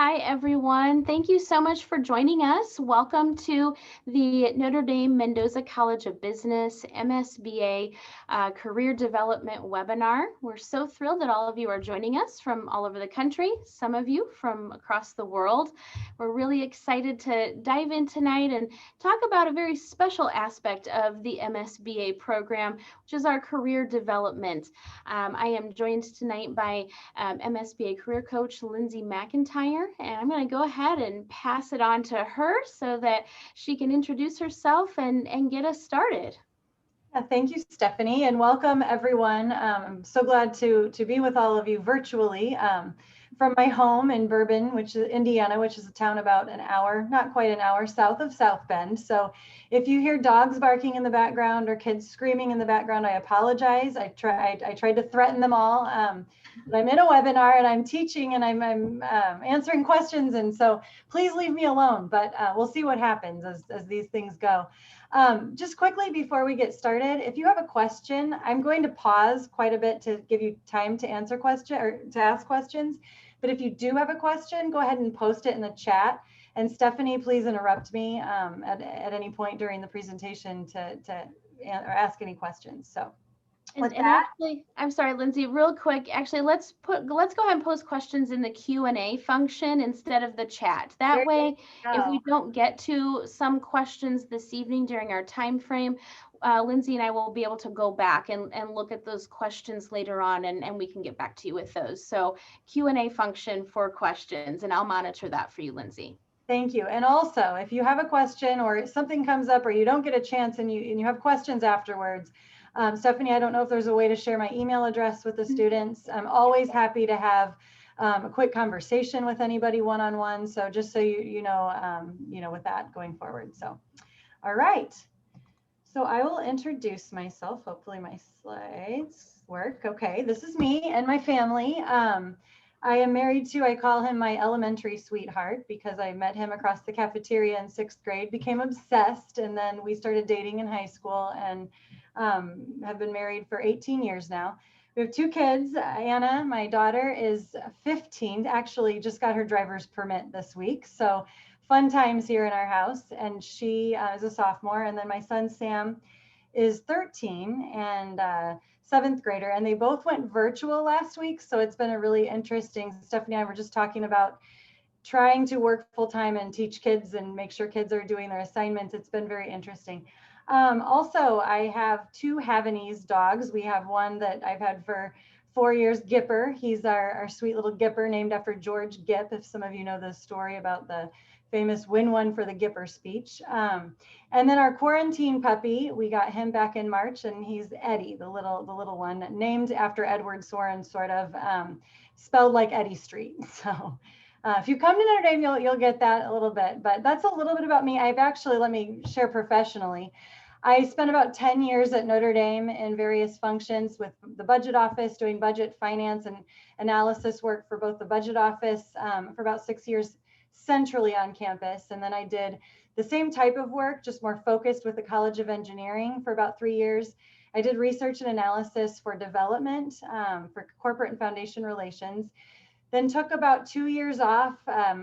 Hi, everyone. Thank you so much for joining us. Welcome to the Notre Dame Mendoza College of Business MSBA Career Development webinar. We're so thrilled that all of you are joining us from all over the country, some of you from across the world. We're really excited to dive in tonight and talk about a very special aspect of the MSBA program, which is our career development. I am joined tonight by MSBA career coach Lindsey McIntyre, and I'm going to go ahead and pass it on to her so that she can introduce herself and get us started. Thank you, Stephanie, and welcome everyone. I'm so glad to be with all of you virtually from my home in Bourbon, which is Indiana, which is a town about an hour, not quite an hour, south of South Bend. So if you hear dogs barking in the background or kids screaming in the background, I apologize. I tried to threaten them all. But I'm in a webinar and I'm teaching and I'm answering questions, and so please leave me alone. But we'll see what happens as these things go. Just quickly before we get started, if you have a question, I'm going to pause quite a bit to give you time to answer to ask questions. But if you do have a question, go ahead and post it in the chat. And Stephanie, please interrupt me at any point during the presentation to ask any questions. So. And actually, I'm sorry, Lindsey, real quick, actually, let's go ahead and post questions in the Q&A function instead of the chat. That way, if we don't get to some questions this evening during our time frame, Lindsey and I will be able to go back and look at those questions later on, and we can get back to you with those. So Q&A function for questions, and I'll monitor that for you, Lindsey. Thank you. And also, if you have a question or something comes up or you don't get a chance and you have questions afterwards, Stephanie, I don't know if there's a way to share my email address with the students. I'm always happy to have a quick conversation with anybody one-on-one. So just so you know with that going forward. So, all right. So I will introduce myself. Hopefully my slides work. Okay, this is me and my family. I am married to, I call him my elementary sweetheart because I met him across the cafeteria in 6th grade, became obsessed, and then we started dating in high school and have been married for 18 years now. We have 2 kids. Anna, my daughter, is 15, actually just got her driver's permit this week. So fun times here in our house. And she is a sophomore. And then my son, Sam, is 13 and 7th grader. And they both went virtual last week. So it's been a really interesting, Stephanie and I were just talking about trying to work full time and teach kids and make sure kids are doing their assignments. It's been very interesting. Also, I have 2 Havanese dogs. We have one that I've had for 4 years, Gipper. He's our sweet little Gipper, named after George Gipp, if some of you know the story about the famous win one for the Gipper speech. And then our quarantine puppy, we got him back in March, and he's Eddie, the little one, named after Edward Soren, sort of spelled like Eddie Street. So if you come to Notre Dame, you'll get that a little bit, but that's a little bit about me. I've actually, let me share professionally. I spent about 10 years at Notre Dame in various functions with the budget office, doing budget, finance, and analysis work for both the budget office for about 6 years centrally on campus. And then I did the same type of work, just more focused with the College of Engineering for about 3 years. I did research and analysis for development for corporate and foundation relations. Then took about 2 years off.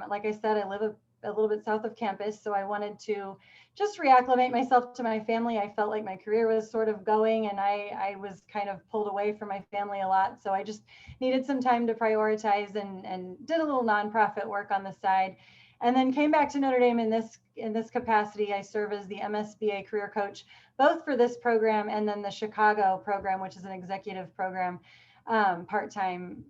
Like I said, I live a little bit south of campus, so I wanted to just reacclimate myself to my family. I felt like my career was sort of going, and I was kind of pulled away from my family a lot. So I just needed some time to prioritize and did a little nonprofit work on the side. And then came back to Notre Dame in this capacity. I serve as the MSBA career coach, both for this program and then the Chicago program, which is an executive program, part-time,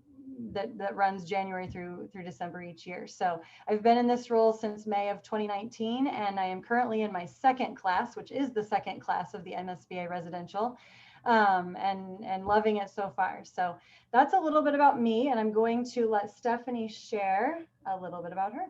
that runs January through December each year. So I've been in this role since May of 2019, and I am currently in my 2nd class, which is the 2nd class of the MSBA residential, and loving it so far. So that's a little bit about me, and I'm going to let Stephanie share a little bit about her.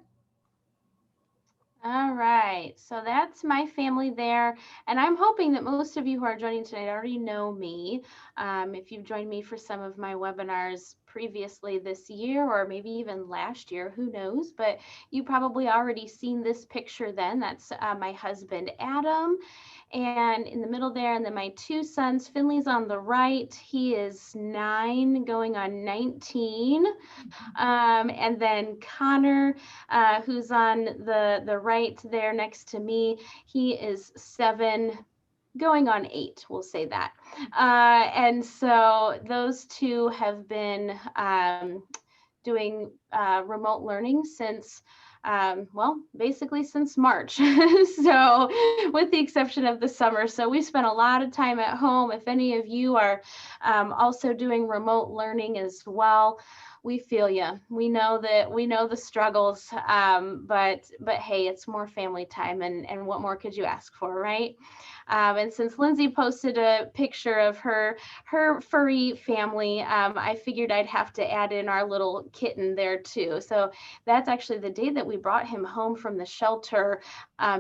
All right, so that's my family there, and I'm hoping that most of you who are joining tonight already know me. If you've joined me for some of my webinars previously this year, or maybe even last year, who knows, but you probably already seen this picture then. That's my husband, Adam, and in the middle there, and then my two sons. Finley's on the right. He is 9 going on 19. And then Connor, who's on the right there next to me, he is 7 going on 8, we'll say that. And so those two have been doing remote learning since well, basically since March. So with the exception of the summer. So we spent a lot of time at home. If any of you are also doing remote learning as well, we feel you. We know the struggles, but hey, it's more family time, and what more could you ask for, right? And since Lindsey posted a picture of her furry family, I figured I'd have to add in our little kitten there too. So that's actually the day that we brought him home from the shelter.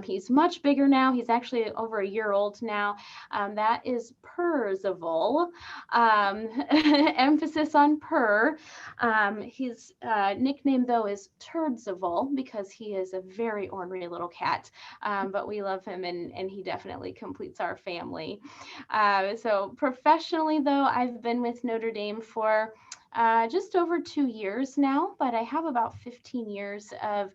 He's much bigger now. He's actually over a year old now. That is Percival. Emphasis on purr. His nickname though is Turdsival because he is a very ornery little cat, but we love him, and he definitely completes our family. So professionally though, I've been with Notre Dame for just over 2 years now, but I have about 15 years of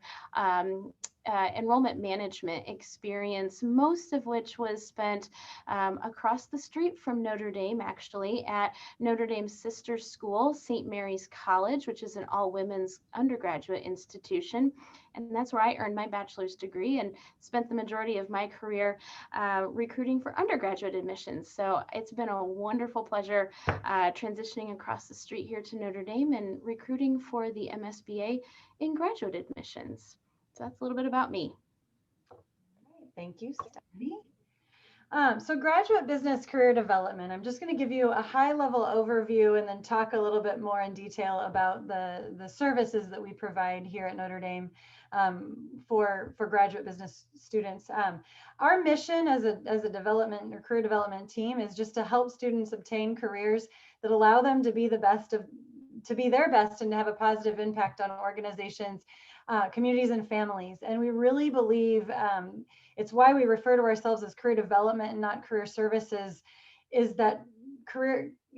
enrollment management experience, most of which was spent across the street from Notre Dame, actually, at Notre Dame's sister school, St. Mary's College, which is an all-women's undergraduate institution. And that's where I earned my bachelor's degree and spent the majority of my career recruiting for undergraduate admissions. So it's been a wonderful pleasure transitioning across the street here to Notre Dame and recruiting for the MSBA in graduate admissions. So that's a little bit about me. Thank you, Stephanie. So graduate business career development, I'm just going to give you a high level overview and then talk a little bit more in detail about the services that we provide here at Notre Dame for graduate business students. Our mission as a development or career development team is just to help students obtain careers that allow them to be their best and to have a positive impact on organizations, communities, and families. And we really believe it's why we refer to ourselves as career development and not career services, is that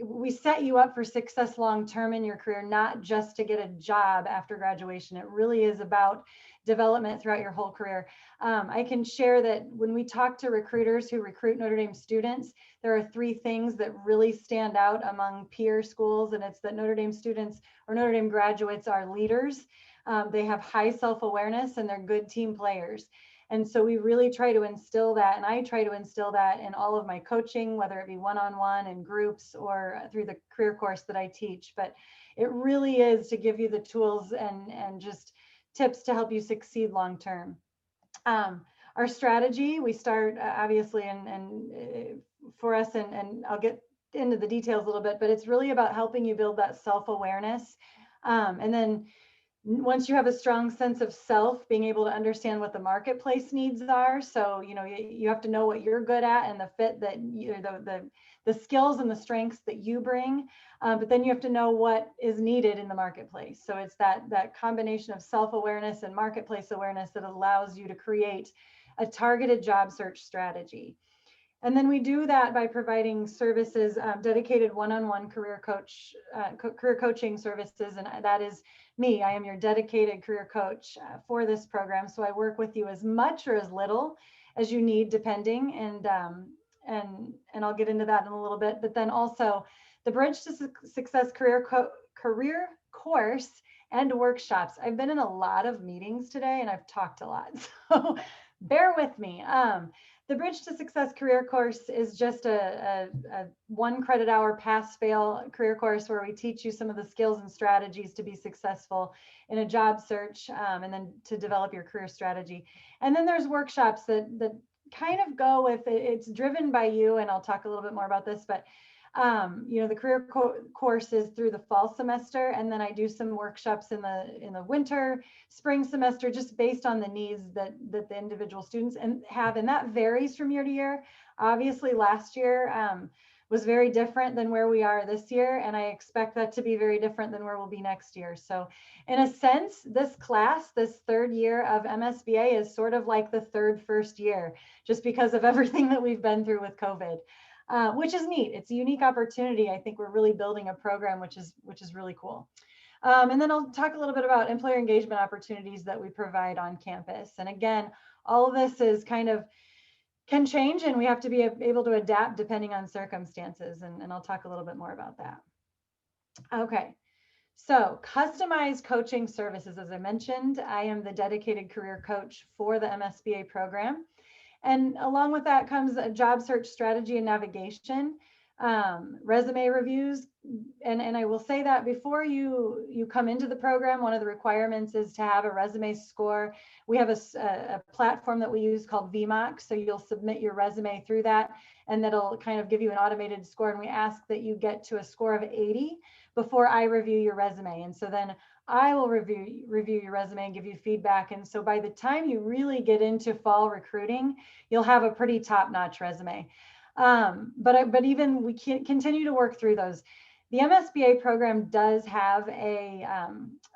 we set you up for success long-term in your career, not just to get a job after graduation. It really is about development throughout your whole career. I can share that when we talk to recruiters who recruit Notre Dame students, there are 3 things that really stand out among peer schools, and it's that Notre Dame students or Notre Dame graduates are leaders. They have high self-awareness and they're good team players. And so we really try to instill that, and I try to instill that in all of my coaching, whether it be one-on-one in groups or through the career course that I teach. But it really is to give you the tools and just tips to help you succeed long-term. Our strategy, we start obviously, and for us, and I'll get into the details a little bit, but it's really about helping you build that self-awareness. And then once you have a strong sense of self, being able to understand what the marketplace needs are. So, you have to know what you're good at and the fit that the skills and the strengths that you bring. But then you have to know what is needed in the marketplace. So it's that combination of self-awareness and marketplace awareness that allows you to create a targeted job search strategy. And then we do that by providing services, dedicated one-on-one career coaching services. And that is me. I am your dedicated career coach for this program. So I work with you as much or as little as you need, depending. And I'll get into that in a little bit. But then also the Bridge to Success career course and workshops. I've been in a lot of meetings today and I've talked a lot. So bear with me. The Bridge to Success career course is just a 1 credit hour pass-fail career course where we teach you some of the skills and strategies to be successful in a job search and then to develop your career strategy. And then there's workshops that kind of go with it. It's driven by you, and I'll talk a little bit more about this, but the career course is through the fall semester, and then I do some workshops in the winter, spring semester, just based on the needs that the individual students have, and that varies from year to year. Obviously, last year was very different than where we are this year. And I expect that to be very different than where we'll be next year. So in a sense, this class, this third year of MSBA is sort of like the first year, just because of everything that we've been through with COVID, which is neat. It's a unique opportunity. I think we're really building a program, which is really cool. And then I'll talk a little bit about employer engagement opportunities that we provide on campus. And again, all of this is kind of can change, and we have to be able to adapt depending on circumstances. And I'll talk a little bit more about that. Okay, so customized coaching services. As I mentioned, I am the dedicated career coach for the MSBA program. And along with that comes a job search strategy and navigation, resume reviews. And I will say that before you come into the program, one of the requirements is to have a resume score. We have a platform that we use called VMOC. So you'll submit your resume through that, and that'll kind of give you an automated score. And we ask that you get to a score of 80 before I review your resume. And so then I will review your resume and give you feedback. And so by the time you really get into fall recruiting, you'll have a pretty top-notch resume. But even we can't continue to work through those. The MSBA program does have a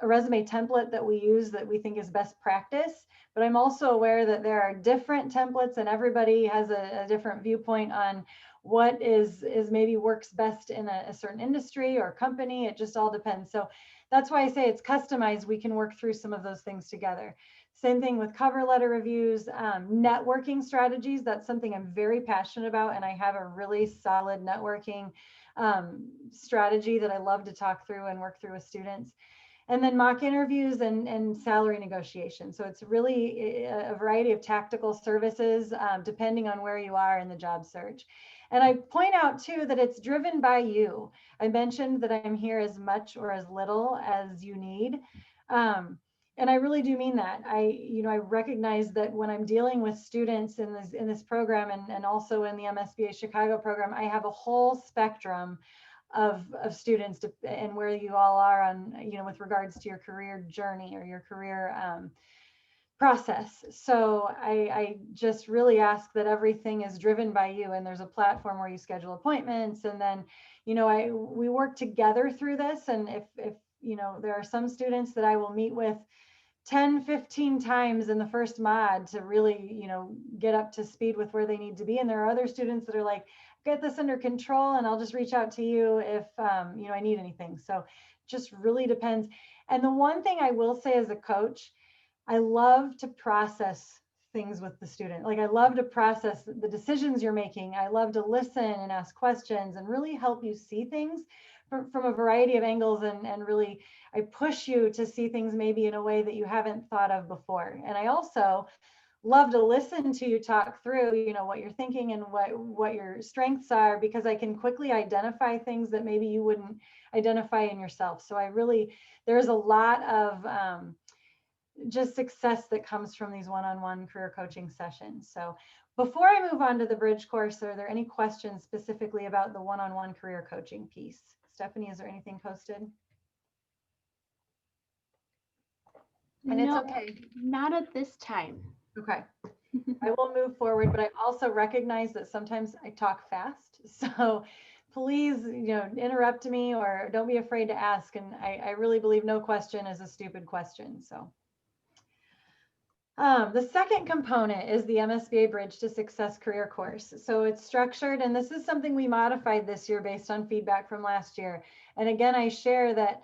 resume template that we use that we think is best practice, but I'm also aware that there are different templates and everybody has a different viewpoint on what is maybe works best in a certain industry or company. It just all depends. So that's why I say it's customized. We can work through some of those things together. Same thing with cover letter reviews, networking strategies. That's something I'm very passionate about, and I have a really solid networking strategy that I love to talk through and work through with students. And then mock interviews and salary negotiation. So it's really a variety of tactical services depending on where you are in the job search. And I point out too that it's driven by you. I mentioned that I'm here as much or as little as you need. And I really do mean that. I recognize that when I'm dealing with students in this program and also in the MSBA Chicago program, I have a whole spectrum of students and where you all are on, with regards to your career journey or your career process. So I just really ask that everything is driven by you, and there's a platform where you schedule appointments, and then, we work together through this. And if there are some students that I will meet with 10, 15 times in the first mod to really, get up to speed with where they need to be. And there are other students that are like, get this under control and I'll just reach out to you if, I need anything. So just really depends. And the one thing I will say as a coach, I love to process things with the student. Like I love to process the decisions you're making. I love to listen and ask questions and really help you see things from a variety of angles, and really I push you to see things maybe in a way that you haven't thought of before. And I also love to listen to you talk through, what you're thinking and what your strengths are, because I can quickly identify things that maybe you wouldn't identify in yourself. So there's a lot of just success that comes from these one-on-one career coaching sessions. So before I move on to the bridge course, are there any questions specifically about the one-on-one career coaching piece? Stephanie, is there anything posted? And no, it's okay. Not at this time. Okay. I will move forward, but I also recognize that sometimes I talk fast. So please, interrupt me or don't be afraid to ask. And I really believe no question is a stupid question. So the second component is the MSBA Bridge to Success career course. So it's structured, and this is something we modified this year based on feedback from last year. And again, I share that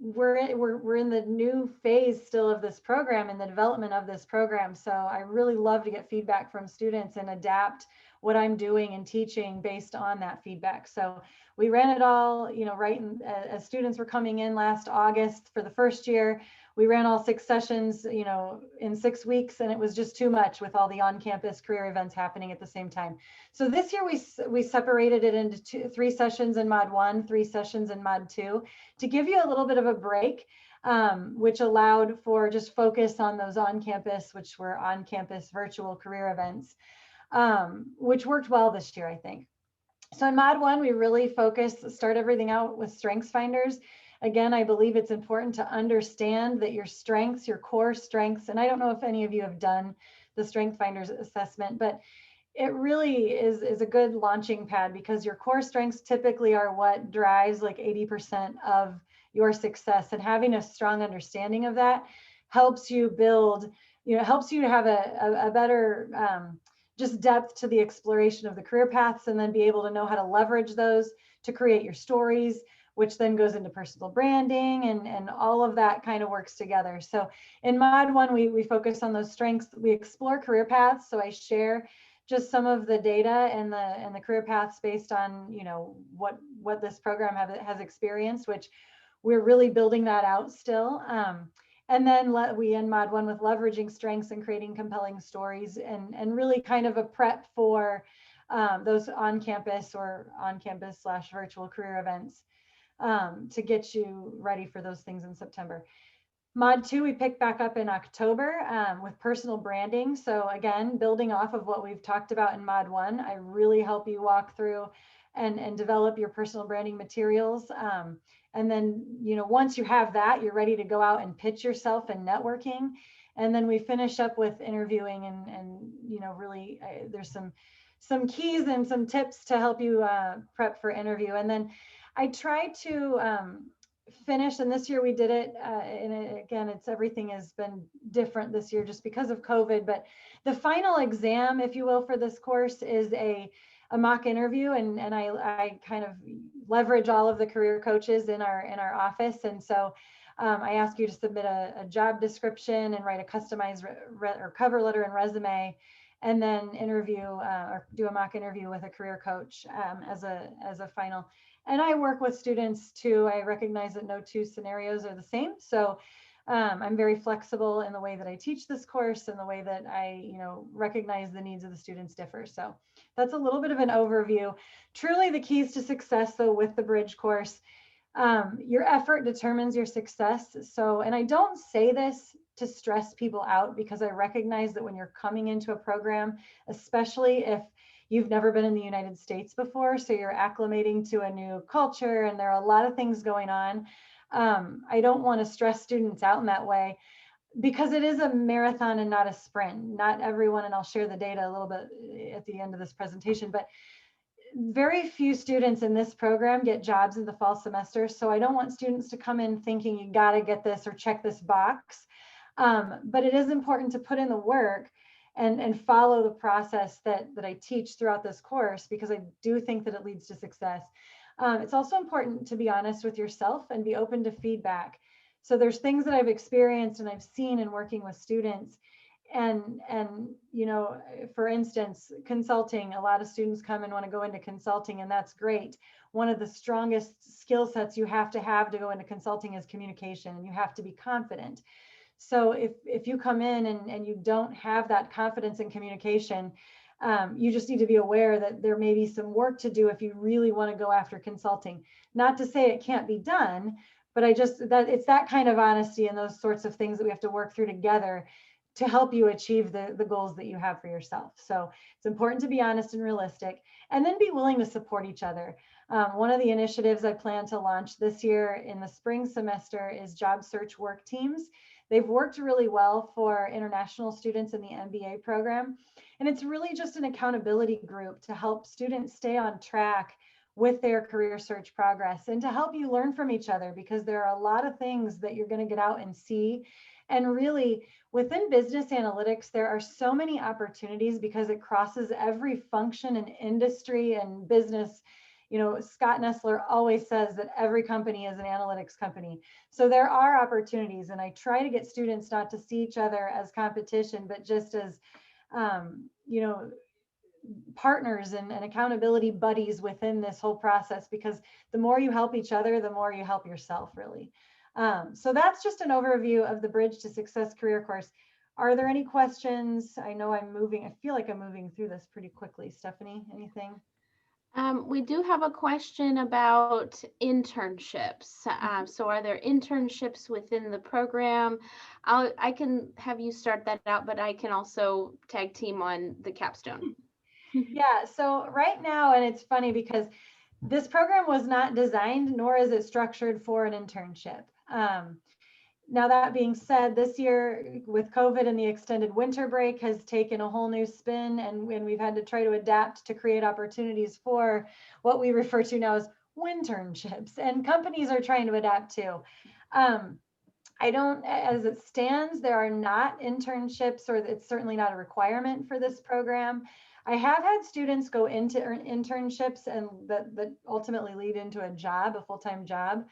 we're in the new phase still of this program and the development of this program. So I really love to get feedback from students and adapt what I'm doing and teaching based on that feedback. So we ran it all, right as students were coming in last August for the first year. We ran all 6 sessions, in 6 weeks, and it was just too much with all the on-campus career events happening at the same time. So this year we separated it into 3 sessions in Mod 1, 3 sessions in Mod 2 to give you a little bit of a break, which allowed for just focus on those on-campus, which were on-campus virtual career events, which worked well this year, I think. So in Mod 1, we really start everything out with strengths finders. Again, I believe it's important to understand that your strengths, your core strengths, and I don't know if any of you have done the Strength Finders assessment, but it really is a good launching pad, because your core strengths typically are what drives like 80% of your success. And having a strong understanding of that helps you build, helps you to have a better just depth to the exploration of the career paths, and then be able to know how to leverage those to create your stories, which then goes into personal branding, and all of that kind of works together. So in Mod 1, we focus on those strengths. We explore career paths. So I share just some of the data and the career paths based on, what this program has experienced, which we're really building that out still. And then we end Mod 1 with leveraging strengths and creating compelling stories, and really kind of a prep for those on-campus / virtual career events to get you ready for those things in September. Mod 2, we pick back up in October with personal branding. So again, building off of what we've talked about in Mod 1, I really help you walk through and develop your personal branding materials. And then, once you have that, you're ready to go out and pitch yourself and networking. And then we finish up with interviewing, and really there's some keys and some tips to help you prep for interview. And then I try to finish, and this year we did it, and again, everything has been different this year just because of COVID, but the final exam, if you will, for this course is a mock interview, and I kind of leverage all of the career coaches in our office. And so I ask you to submit a job description and write a customized or cover letter and resume, and then interview or do a mock interview with a career coach as a final. And I work with students too. I recognize that no two scenarios are the same. So I'm very flexible in the way that I teach this course, and the way that I, recognize the needs of the students differ. So that's a little bit of an overview. Truly the keys to success though with the Bridge course, your effort determines your success. So, and I don't say this to stress people out, because I recognize that when you're coming into a program, especially if you've never been in the United States before, so you're acclimating to a new culture and there are a lot of things going on. I don't want to stress students out in that way, because it is a marathon and not a sprint. Not everyone, and I'll share the data a little bit at the end of this presentation, but very few students in this program get jobs in the fall semester. So I don't want students to come in thinking you got to get this or check this box. But it is important to put in the work and follow the process that I teach throughout this course, because I do think that it leads to success. It's also important to be honest with yourself and be open to feedback. So there's things that I've experienced and I've seen in working with students. And for instance, consulting, a lot of students come and want to go into consulting, and that's great. One of the strongest skill sets you have to go into consulting is communication, and you have to be confident. So if you come in and you don't have that confidence in communication, you just need to be aware that there may be some work to do if you really want to go after consulting. Not to say it can't be done, but it's that kind of honesty and those sorts of things that we have to work through together to help you achieve the goals that you have for yourself. So it's important to be honest and realistic, and then be willing to support each other. One of the initiatives I plan to launch this year in the spring semester is job search work teams. They've worked really well for international students in the MBA program. And it's really just an accountability group to help students stay on track with their career search progress, and to help you learn from each other, because there are a lot of things that you're going to get out and see. And really, within business analytics, there are so many opportunities because it crosses every function and industry and business. Scott Nestler always says that every company is an analytics company. So there are opportunities, and I try to get students not to see each other as competition, but just as, partners and accountability buddies within this whole process, because the more you help each other, the more you help yourself, really. So that's just an overview of the Bridge to Success career course. Are there any questions? I know I feel like I'm moving through this pretty quickly. Stephanie, anything? We do have a question about internships. So are there internships within the program? I can have you start that out, but I can also tag team on the capstone. Yeah, so right now, and it's funny because this program was not designed, nor is it structured for an internship. Now, that being said, this year with COVID and the extended winter break has taken a whole new spin, and we've had to try to adapt to create opportunities for what we refer to now as winternships, and companies are trying to adapt too. I don't, as it stands, there are not internships, or it's certainly not a requirement for this program. I have had students go into internships and that ultimately lead into a job, a full-time job,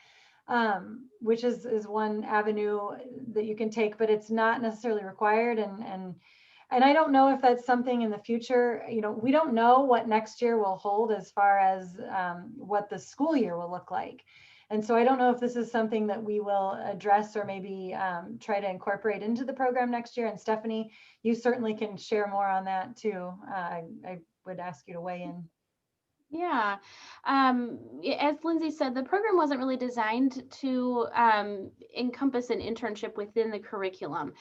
which is one avenue that you can take, but it's not necessarily required. And I don't know if that's something in the future. We don't know what next year will hold as far as what the school year will look like. And so I don't know if this is something that we will address or maybe try to incorporate into the program next year. And Stephanie, you certainly can share more on that too. I would ask you to weigh in. Yeah. As Lindsay said, the program wasn't really designed to encompass an internship within the curriculum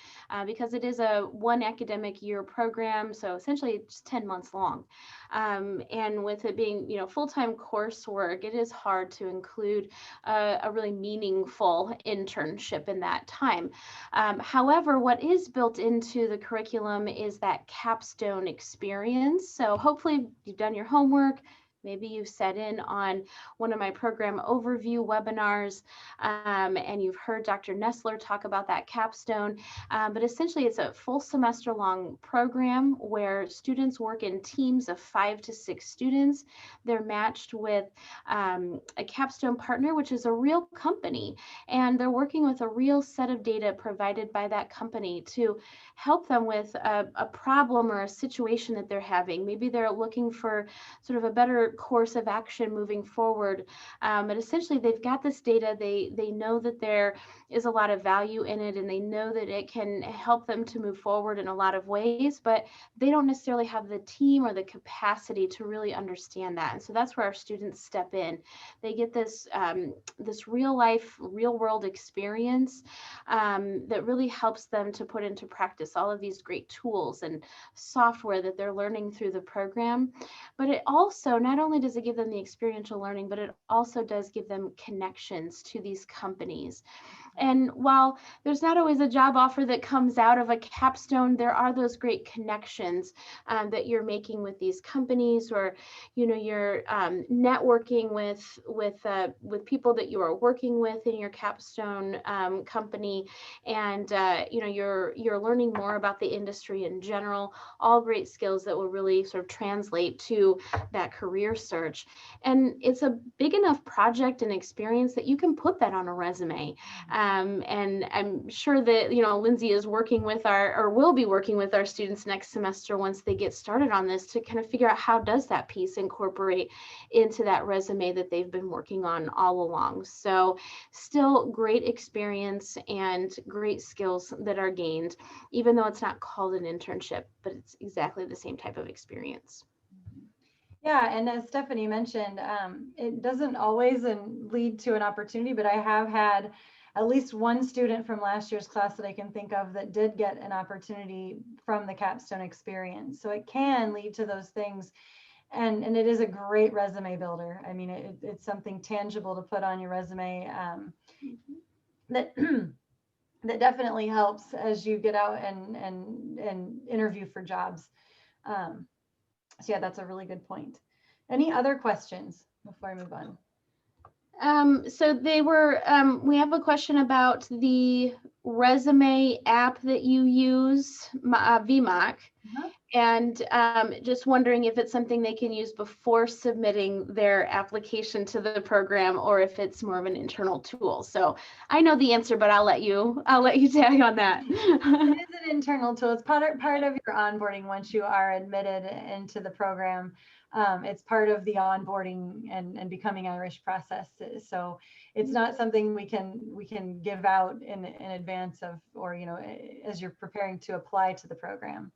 because it is a one academic year program. So essentially it's 10 months long. And with it being, full-time coursework, it is hard to include a really meaningful internship in that time. However, what is built into the curriculum is that capstone experience. So hopefully you've done your homework. Maybe you've set in on one of my program overview webinars and you've heard Dr. Nestler talk about that capstone. But essentially, it's a full semester long program where students work in teams of 5 to 6 students. They're matched with a capstone partner, which is a real company, and they're working with a real set of data provided by that company to help them with a problem or a situation that they're having. Maybe they're looking for sort of a better course of action moving forward. But essentially, they've got this data. They know that there is a lot of value in it, and they know that it can help them to move forward in a lot of ways, but they don't necessarily have the team or the capacity to really understand that. And so that's where our students step in. They get this this real life, real world experience that really helps them to put into practice all of these great tools and software that they're learning through the program. But it also, not only does it give them the experiential learning, but it also does give them connections to these companies. And while there's not always a job offer that comes out of a capstone, there are those great connections that you're making with these companies, or you're networking with people that you are working with in your capstone company, and you're learning more about the industry in general. All great skills that will really sort of translate to that career search. And it's a big enough project and experience that you can put that on a resume. And I'm sure that, Lindsay is working with or will be working with our students next semester once they get started on this, to kind of figure out how does that piece incorporate into that resume that they've been working on all along. So still great experience and great skills that are gained, even though it's not called an internship, but it's exactly the same type of experience. Yeah, and as Stephanie mentioned, it doesn't always lead to an opportunity, but I have had at least one student from last year's class that I can think of that did get an opportunity from the capstone experience. So it can lead to those things. And it is a great resume builder. I mean, it's something tangible to put on your resume that that definitely helps as you get out and interview for jobs. So yeah, that's a really good point. Any other questions before I move on? So we have a question about the resume app that you use, VMOC, and just wondering if it's something they can use before submitting their application to the program, or if it's more of an internal tool. So I know the answer, but I'll let you tag on that. It is an internal tool. It's part of your onboarding once you are admitted into the program. It's part of the onboarding and becoming Irish process. So it's not something we can give out in advance of, or as you're preparing to apply to the program,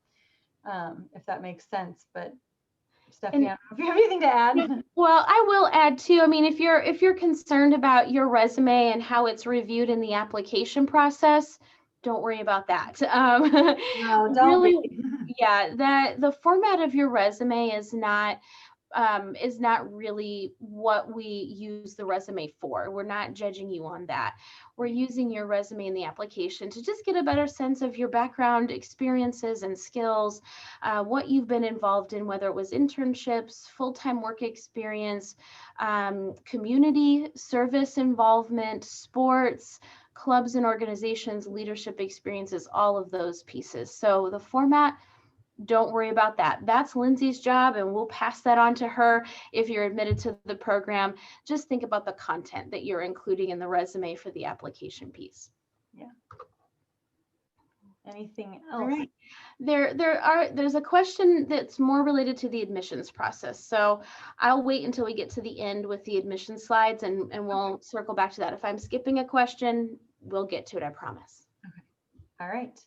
if that makes sense. But Stephanie, I don't know if you have anything to add. Well, I will add too. I mean, if you're concerned about your resume and how it's reviewed in the application process, don't worry about that. No, don't really, be. yeah, the format of your resume is not is not really what we use the resume for. We're not judging you on that. We're using your resume in the application to just get a better sense of your background, experiences, and skills, what you've been involved in, whether it was internships, full-time work experience, community service involvement, sports, clubs and organizations, leadership experiences, all of those pieces. So the format, don't worry about that. That's Lindsey's job, and we'll pass that on to her if you're admitted to the program. Just think about the content that you're including in the resume for the application piece. Yeah. Anything else? All right. There's a question that's more related to the admissions process. So I'll wait until we get to the end with the admission slides, and we'll circle back to that. If I'm skipping a question, we'll get to it, I promise. Okay. All right.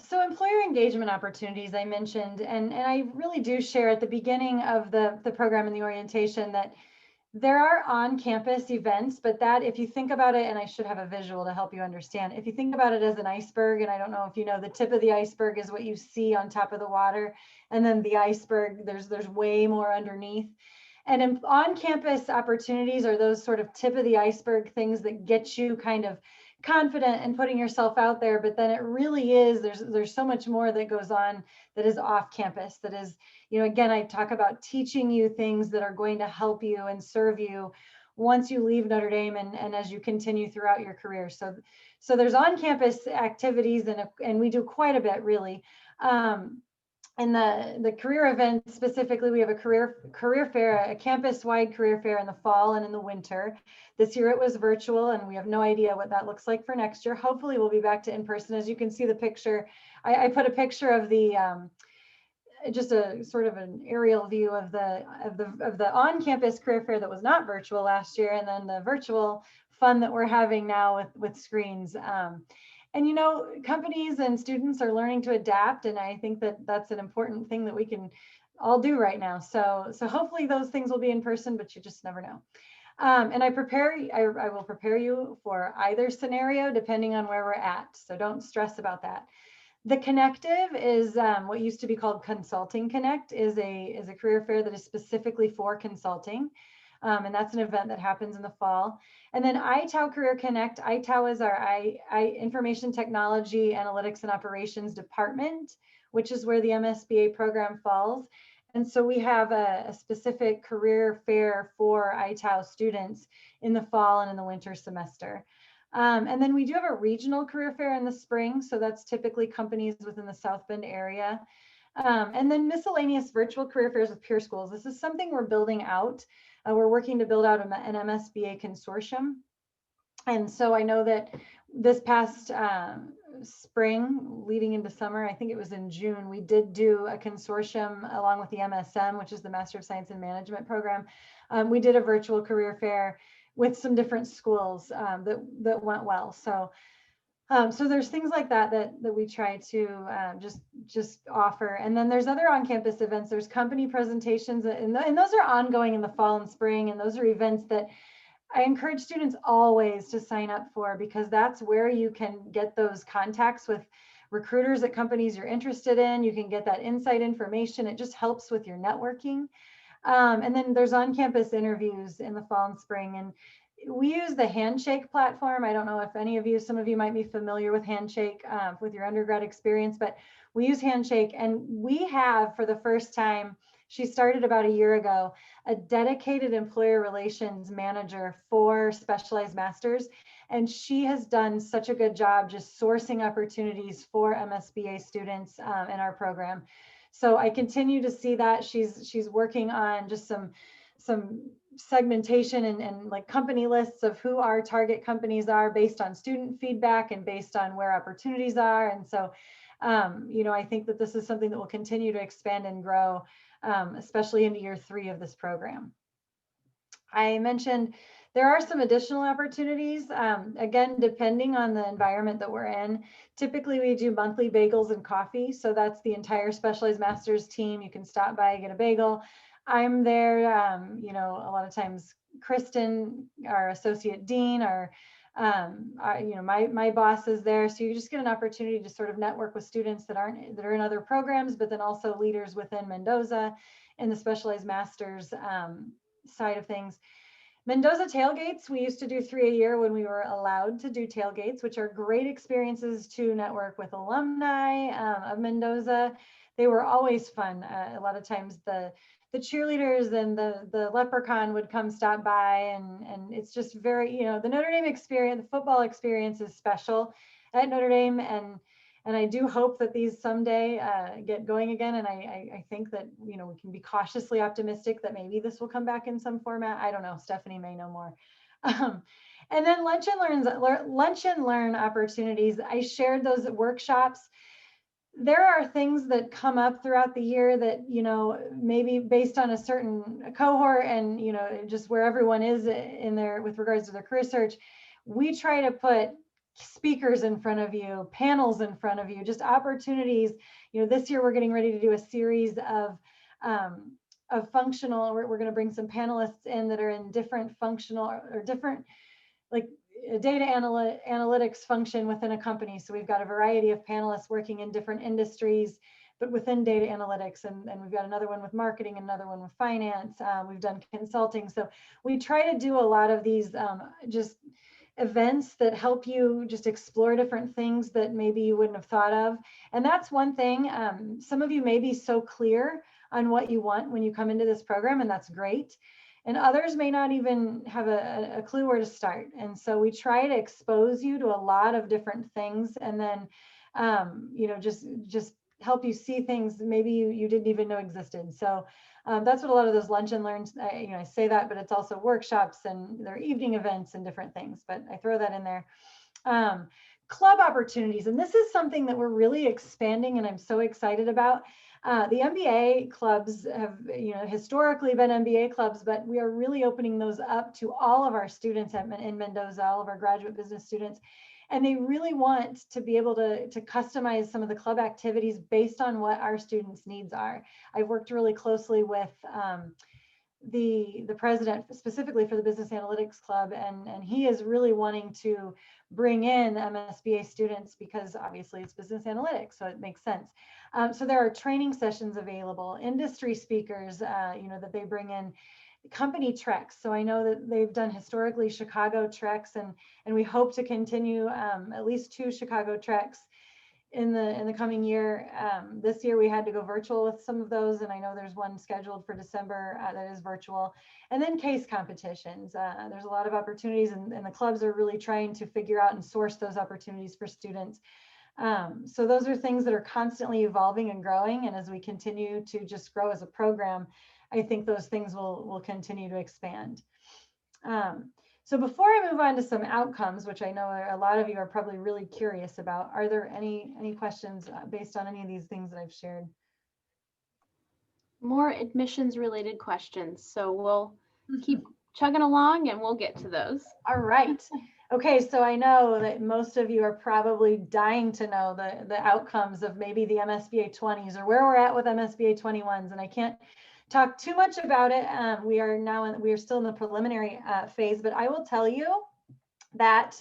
So employer engagement opportunities I mentioned, and I really do share at the beginning of the program and the orientation that there are on-campus events, but that if you think about it, and I should have a visual to help you understand, if you think about it as an iceberg, and I don't know if you know, the tip of the iceberg is what you see on top of the water, and then the iceberg, there's way more underneath. And on-campus opportunities are those sort of tip of the iceberg things that get you kind of confident in putting yourself out there, but then it really is, there's so much more that goes on that is off campus, that is, you know, again, I talk about teaching you things that are going to help you and serve you once you leave Notre Dame and as you continue throughout your career. So there's on-campus activities, and we do quite a bit, really. In the career event specifically, we have a career fair, a campus-wide career fair in the fall and in the winter. This year it was virtual, and we have no idea what that looks like for next year. Hopefully we'll be back to in-person. As you can see the picture, I put a picture of the just a sort of an aerial view of the on-campus career fair that was not virtual last year, and then the virtual fun that we're having now with screens. And, you know, companies and students are learning to adapt, and I think that that's an important thing that we can all do right now. So hopefully those things will be in person, but you just never know. And I will prepare you for either scenario depending on where we're at. So don't stress about that. The Connective is what used to be called Consulting Connect, is a career fair that is specifically for consulting. And that's an event that happens in the fall. And then ITAU Career Connect. ITAU is our Information Technology, Analytics and Operations Department, which is where the MSBA program falls. And so we have a specific career fair for ITAU students in the fall and in the winter semester. And then we do have a regional career fair in the spring. So that's typically companies within the South Bend area. And then miscellaneous virtual career fairs with peer schools. This is something we're building out. We're working to build out an MSBA consortium. And so I know that this past spring, leading into summer, I think it was in June, we did do a consortium along with the MSM, which is the Master of Science in Management program. We did a virtual career fair with some different schools that went well. So there's things like that we try to just offer. And then there's other on-campus events. There's company presentations, and those are ongoing in the fall and spring. And those are events that I encourage students always to sign up for, because that's where you can get those contacts with recruiters at companies you're interested in. You can get that inside information. It just helps with your networking. And then there's on-campus interviews in the fall and spring. And we use the Handshake platform. I don't know if some of you might be familiar with Handshake with your undergrad experience, but we use Handshake, and we have, for the first time, she started about a year ago, a dedicated employer relations manager for specialized masters. And she has done such a good job just sourcing opportunities for MSBA students in our program. So I continue to see that she's working on just some segmentation and like company lists of who our target companies are based on student feedback and based on where opportunities are. And so, you know, I think that this is something that will continue to expand and grow, especially into year 3 of this program. I mentioned there are some additional opportunities, again, depending on the environment that we're in. Typically, we do monthly bagels and coffee. So that's the entire Specialized Masters team. You can stop by, get a bagel. I'm there, you know, a lot of times Kristen, our associate dean, you know, my boss is there. So you just get an opportunity to sort of network with students that are in other programs, but then also leaders within Mendoza. in the specialized master's side of things. Mendoza tailgates, we used to do 3 a year when we were allowed to do tailgates, which are great experiences to network with alumni of Mendoza. They were always fun. A lot of times the cheerleaders and the leprechaun would come stop by, and it's just very, the Notre Dame experience, the football experience is special at Notre Dame, and I do hope that these someday get going again. And I think that, we can be cautiously optimistic that maybe this will come back in some format. I don't know. Stephanie may know more. And then lunch and learn opportunities. I shared those at workshops. There are things that come up throughout the year that, maybe based on a certain cohort and, just where everyone is in there with regards to their career search, we try to put speakers in front of you, panels in front of you, just opportunities. This year we're getting ready to do a series of functional, we're going to bring some panelists in that are in different functional or different, like, data analytics function within a company. So we've got a variety of panelists working in different industries, but within data analytics, and we've got another one with marketing, another one with finance. We've done consulting. So we try to do a lot of these just events that help you just explore different things that maybe you wouldn't have thought of. And that's one thing. Some of you may be so clear on what you want when you come into this program, and that's great. And others may not even have a clue where to start. And so we try to expose you to a lot of different things, and then, just help you see things maybe you didn't even know existed. So that's what a lot of those lunch and learns, I say that, but it's also workshops and their evening events and different things, but I throw that in there. Club opportunities. And this is something that we're really expanding and I'm so excited about. The MBA clubs have, historically been MBA clubs, but we are really opening those up to all of our students in Mendoza, all of our graduate business students. And they really want to be able to customize some of the club activities based on what our students' needs are. I've worked really closely with the president specifically for the Business Analytics Club, and he is really wanting to bring in MSBA students because obviously it's business analytics, so it makes sense. So there are training sessions available, industry speakers, that they bring in, company treks. So I know that they've done historically Chicago treks, and we hope to continue at least 2 Chicago treks in the coming year. This year we had to go virtual with some of those, and I know there's one scheduled for December that is virtual. And then case competitions. There's a lot of opportunities, and the clubs are really trying to figure out and source those opportunities for students. So those are things that are constantly evolving and growing, and as we continue to just grow as a program, I think those things will continue to expand. So before I move on to some outcomes, which I know a lot of you are probably really curious about, are there any questions based on any of these things that I've shared? More admissions related questions. So we'll keep chugging along and we'll get to those. All right. Okay, so I know that most of you are probably dying to know the outcomes of maybe the MSBA 20s or where we're at with MSBA 21s, and I can't talk too much about it. We are still in the preliminary phase, but I will tell you that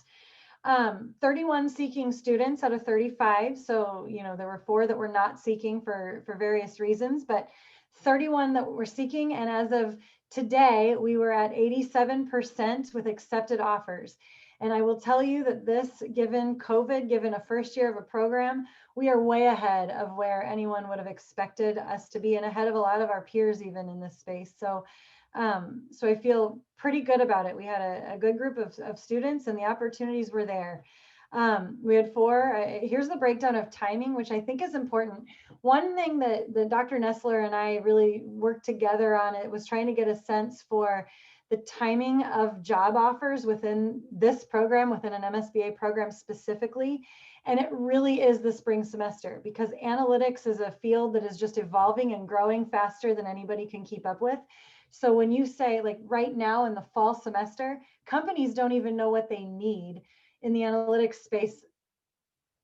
31 seeking students out of 35. So, there were 4 that were not seeking for various reasons, but 31 that were seeking. And as of today, we were at 87% with accepted offers. And I will tell you that this, given COVID, given a first year of a program, we are way ahead of where anyone would have expected us to be, and ahead of a lot of our peers even in this space. So I feel pretty good about it. We had a good group of students, and the opportunities were there. We had 4. Here's the breakdown of timing, which I think is important. One thing that Dr. Nestler and I really worked together on, it was trying to get a sense for the timing of job offers within this program, within an MSBA program specifically. And it really is the spring semester, because analytics is a field that is just evolving and growing faster than anybody can keep up with. So when you say, like, right now in the fall semester, companies don't even know what they need in the analytics space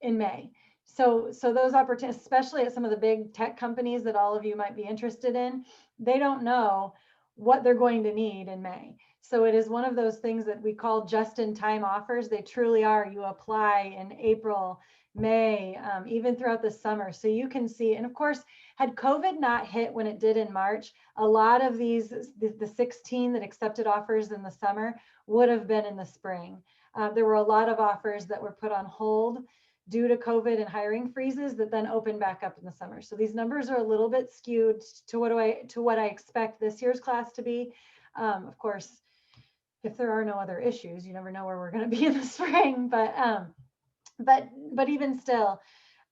in May. So those opportunities, especially at some of the big tech companies that all of you might be interested in, they don't know what they're going to need in May. So it is one of those things that we call just-in-time offers. They truly are. You apply in April, May, even throughout the summer. So you can see, and of course, had COVID not hit when it did in March, a lot of these, the 16 that accepted offers in the summer would have been in the spring. There were a lot of offers that were put on hold due to COVID and hiring freezes that then opened back up in the summer. So these numbers are a little bit skewed to what I expect this year's class to be. Of course, if there are no other issues, you never know where we're going to be in the spring, but even still,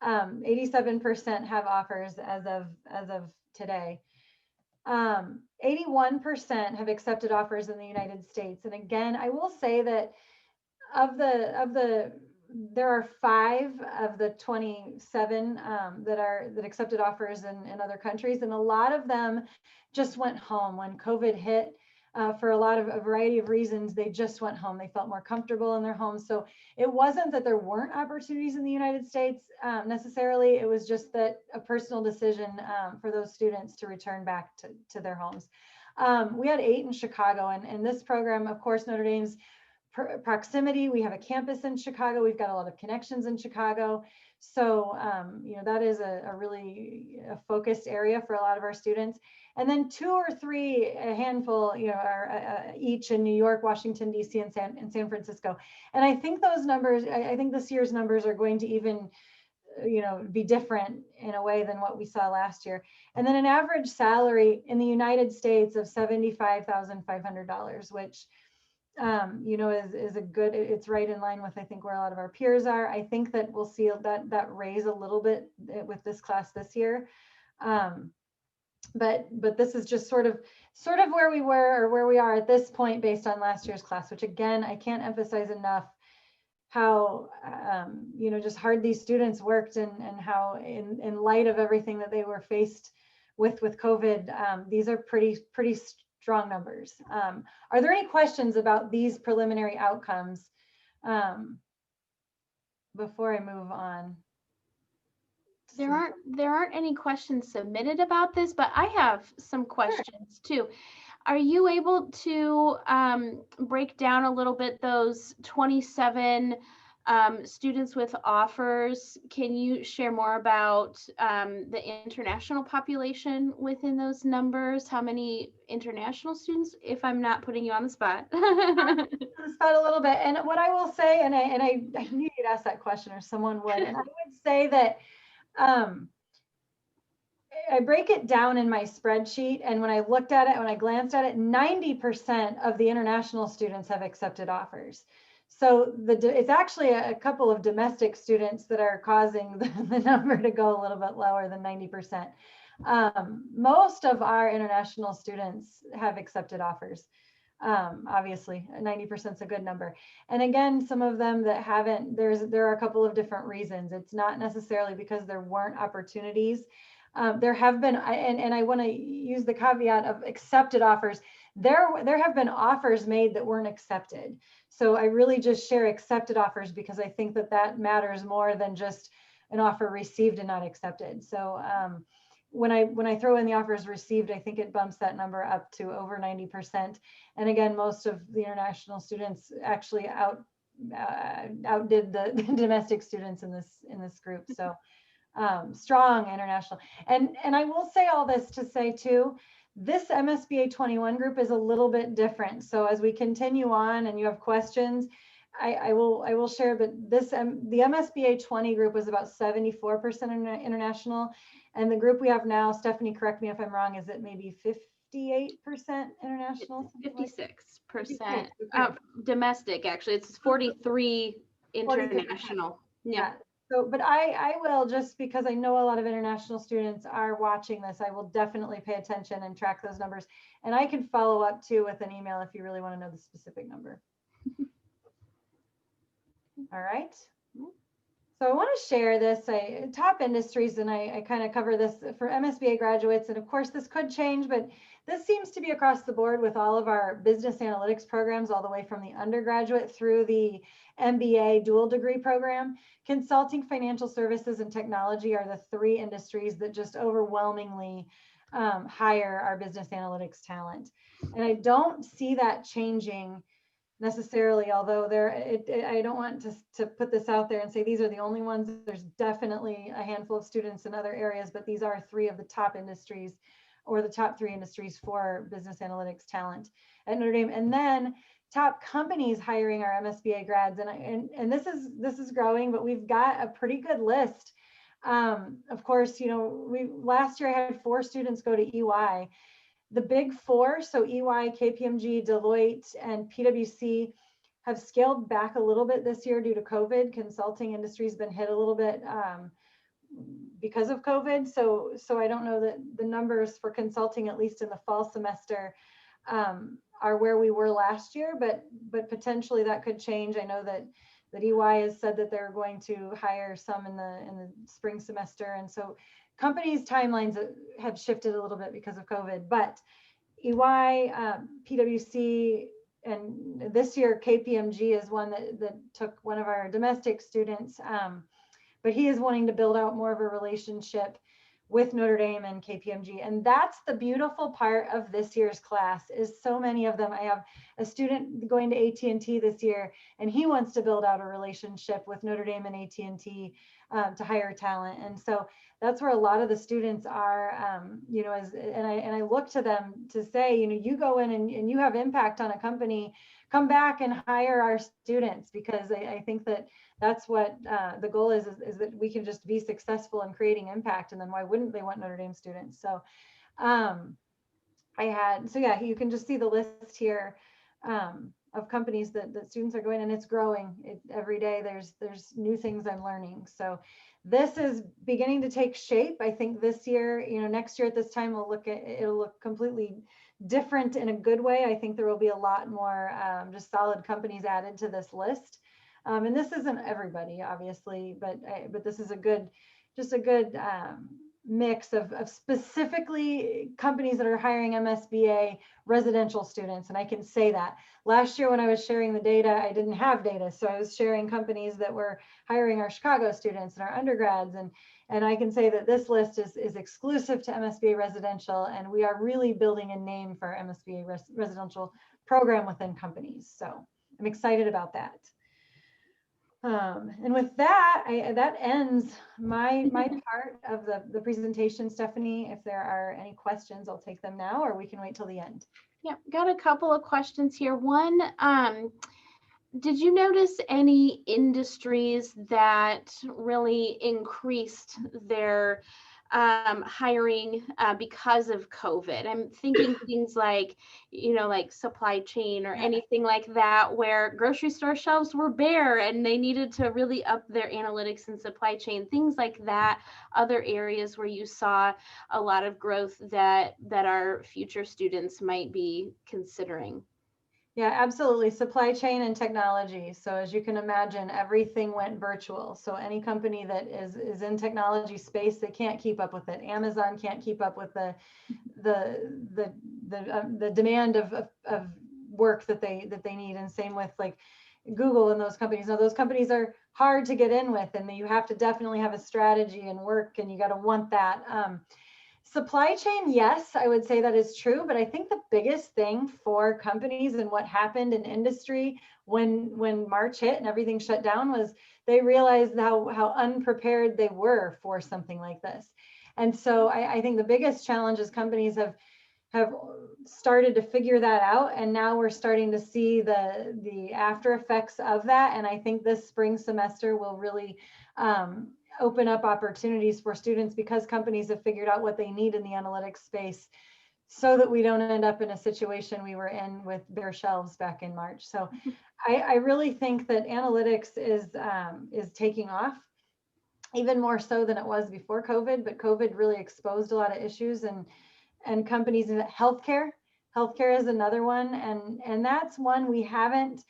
87% have offers as of today. 81% have accepted offers in the United States. And again, I will say that there are 5 of the 27 that accepted offers in other countries, and a lot of them just went home when COVID hit. For a variety of reasons, they just went home. They felt more comfortable in their homes. So it wasn't that there weren't opportunities in the United States necessarily. It was just that a personal decision for those students to return back to their homes. We had 8 in Chicago, and this program, of course, Notre Dame's proximity. We have a campus in Chicago. We've got a lot of connections in Chicago. So, that is a really focused area for a lot of our students. And then 2 or 3, a handful, are each in New York, Washington, D.C., and San Francisco. And I think those numbers, I think this year's numbers are going to even, be different in a way than what we saw last year. And then an average salary in the United States of $75,500, which is a good, it's right in line with, I think, where a lot of our peers are. I think that we'll see that raise a little bit with this class this year. But this is just sort of where we were or where we are at this point based on last year's class, which again, I can't emphasize enough how, just hard these students worked and how in light of everything that they were faced with COVID, these are pretty strong numbers. Are there any questions about these preliminary outcomes before I move on? There aren't any questions submitted about this, but I have some questions too. Are you able to break down a little bit those 27 students with offers? Can you share more about the international population within those numbers? How many international students, if I'm not putting you on the spot? On the spot a little bit. And what I will say, and I knew you'd ask that question or someone would, and I would say that I break it down in my spreadsheet, and when I looked at it, when I glanced at it, 90% of the international students have accepted offers. So it's actually a couple of domestic students that are causing the number to go a little bit lower than 90%. Most of our international students have accepted offers. Obviously, 90% is a good number. And again, some of them that haven't, there are a couple of different reasons. It's not necessarily because there weren't opportunities. There have been, and I want to use the caveat of accepted offers. There have been offers made that weren't accepted. So I really just share accepted offers because I think that matters more than just an offer received and not accepted. So when I throw in the offers received, I think it bumps that number up to over 90%. And again, most of the international students actually outdid the domestic students in this group. So strong international. And I will say all this to say too, this MSBA 21 group is a little bit different. So as we continue on and you have questions, I will share, but the MSBA 20 group was about 74% international. And the group we have now, Stephanie, correct me if I'm wrong, is it maybe 58% international? 56%. Domestic, actually. It's 43 international. Yeah. So, but I will, just because I know a lot of international students are watching this, I will definitely pay attention and track those numbers. And I can follow up too with an email if you really want to know the specific number. All right. So I want to share this, top industries, and I kind of cover this for MSBA graduates. And of course, this could change, but this seems to be across the board with all of our business analytics programs, all the way from the undergraduate through the MBA dual degree program. Consulting, financial services, and technology are the 3 industries that just overwhelmingly hire our business analytics talent. And I don't see that changing necessarily, although I don't want to put this out there and say these are the only ones. There's definitely a handful of students in other areas, but these are 3 of the top industries, or the top 3 industries for business analytics talent at Notre Dame. And then top companies hiring our MSBA grads. And this is growing, but we've got a pretty good list. Of course, last year I had 4 students go to EY. The big 4, so EY, KPMG, Deloitte, and PwC, have scaled back a little bit this year due to COVID. Consulting industry's been hit a little bit because of COVID. So I don't know that the numbers for consulting, at least in the fall semester, are where we were last year, but potentially that could change. I know that EY has said that they're going to hire some in the spring semester, and so companies' timelines have shifted a little bit because of COVID. But EY, PwC, and this year KPMG is one that took one of our domestic students, but he is wanting to build out more of a relationship with Notre Dame and KPMG. And that's the beautiful part of this year's class, is so many of them. I have a student going to AT&T this year, and he wants to build out a relationship with Notre Dame and AT&T to hire talent. And so that's where a lot of the students are, and I look to them to say, you go in and you have impact on a company, come back and hire our students, because I think that's what the goal is that we can just be successful in creating impact. And then why wouldn't they want Notre Dame students? So you can just see the list here of companies that students are going, and it's growing. Every day there's new things I'm learning. So this is beginning to take shape. I think this year, next year at this time, it'll look completely different in a good way. I think there will be a lot more just solid companies added to this list. And this isn't everybody, obviously, but this is a good mix of specifically companies that are hiring MSBA residential students. And I can say that last year when I was sharing the data, I didn't have data. So I was sharing companies that were hiring our Chicago students and our undergrads. And I can say that this list is exclusive to MSBA residential, and we are really building a name for our MSBA residential program within companies. So I'm excited about that. And with that, that ends my part of the presentation. Stephanie, if there are any questions, I'll take them now, or we can wait till the end. Yeah, got a couple of questions here. One, did you notice any industries that really increased their hiring because of COVID? I'm thinking things like, like supply chain or anything like that, where grocery store shelves were bare and they needed to really up their analytics and supply chain, things like that. Other areas where you saw a lot of growth that our future students might be considering. Yeah, absolutely. Supply chain and technology. So as you can imagine, everything went virtual. So any company that is in technology space, they can't keep up with it. Amazon can't keep up with the demand of work that they need. And same with like Google and those companies. Now those companies are hard to get in with, and you have to definitely have a strategy and work, and you got to want that. Supply chain, yes, I would say that is true, but I think the biggest thing for companies and what happened in industry when March hit and everything shut down was they realized how unprepared they were for something like this. And so I think the biggest challenge is companies have started to figure that out, and now we're starting to see the after effects of that. And I think this spring semester will really open up opportunities for students, because companies have figured out what they need in the analytics space, so that we don't end up in a situation we were in with bare shelves back in March. So I really think that analytics is taking off, even more so than it was before COVID. But COVID really exposed a lot of issues, and companies in healthcare is another one, and that's one we haven't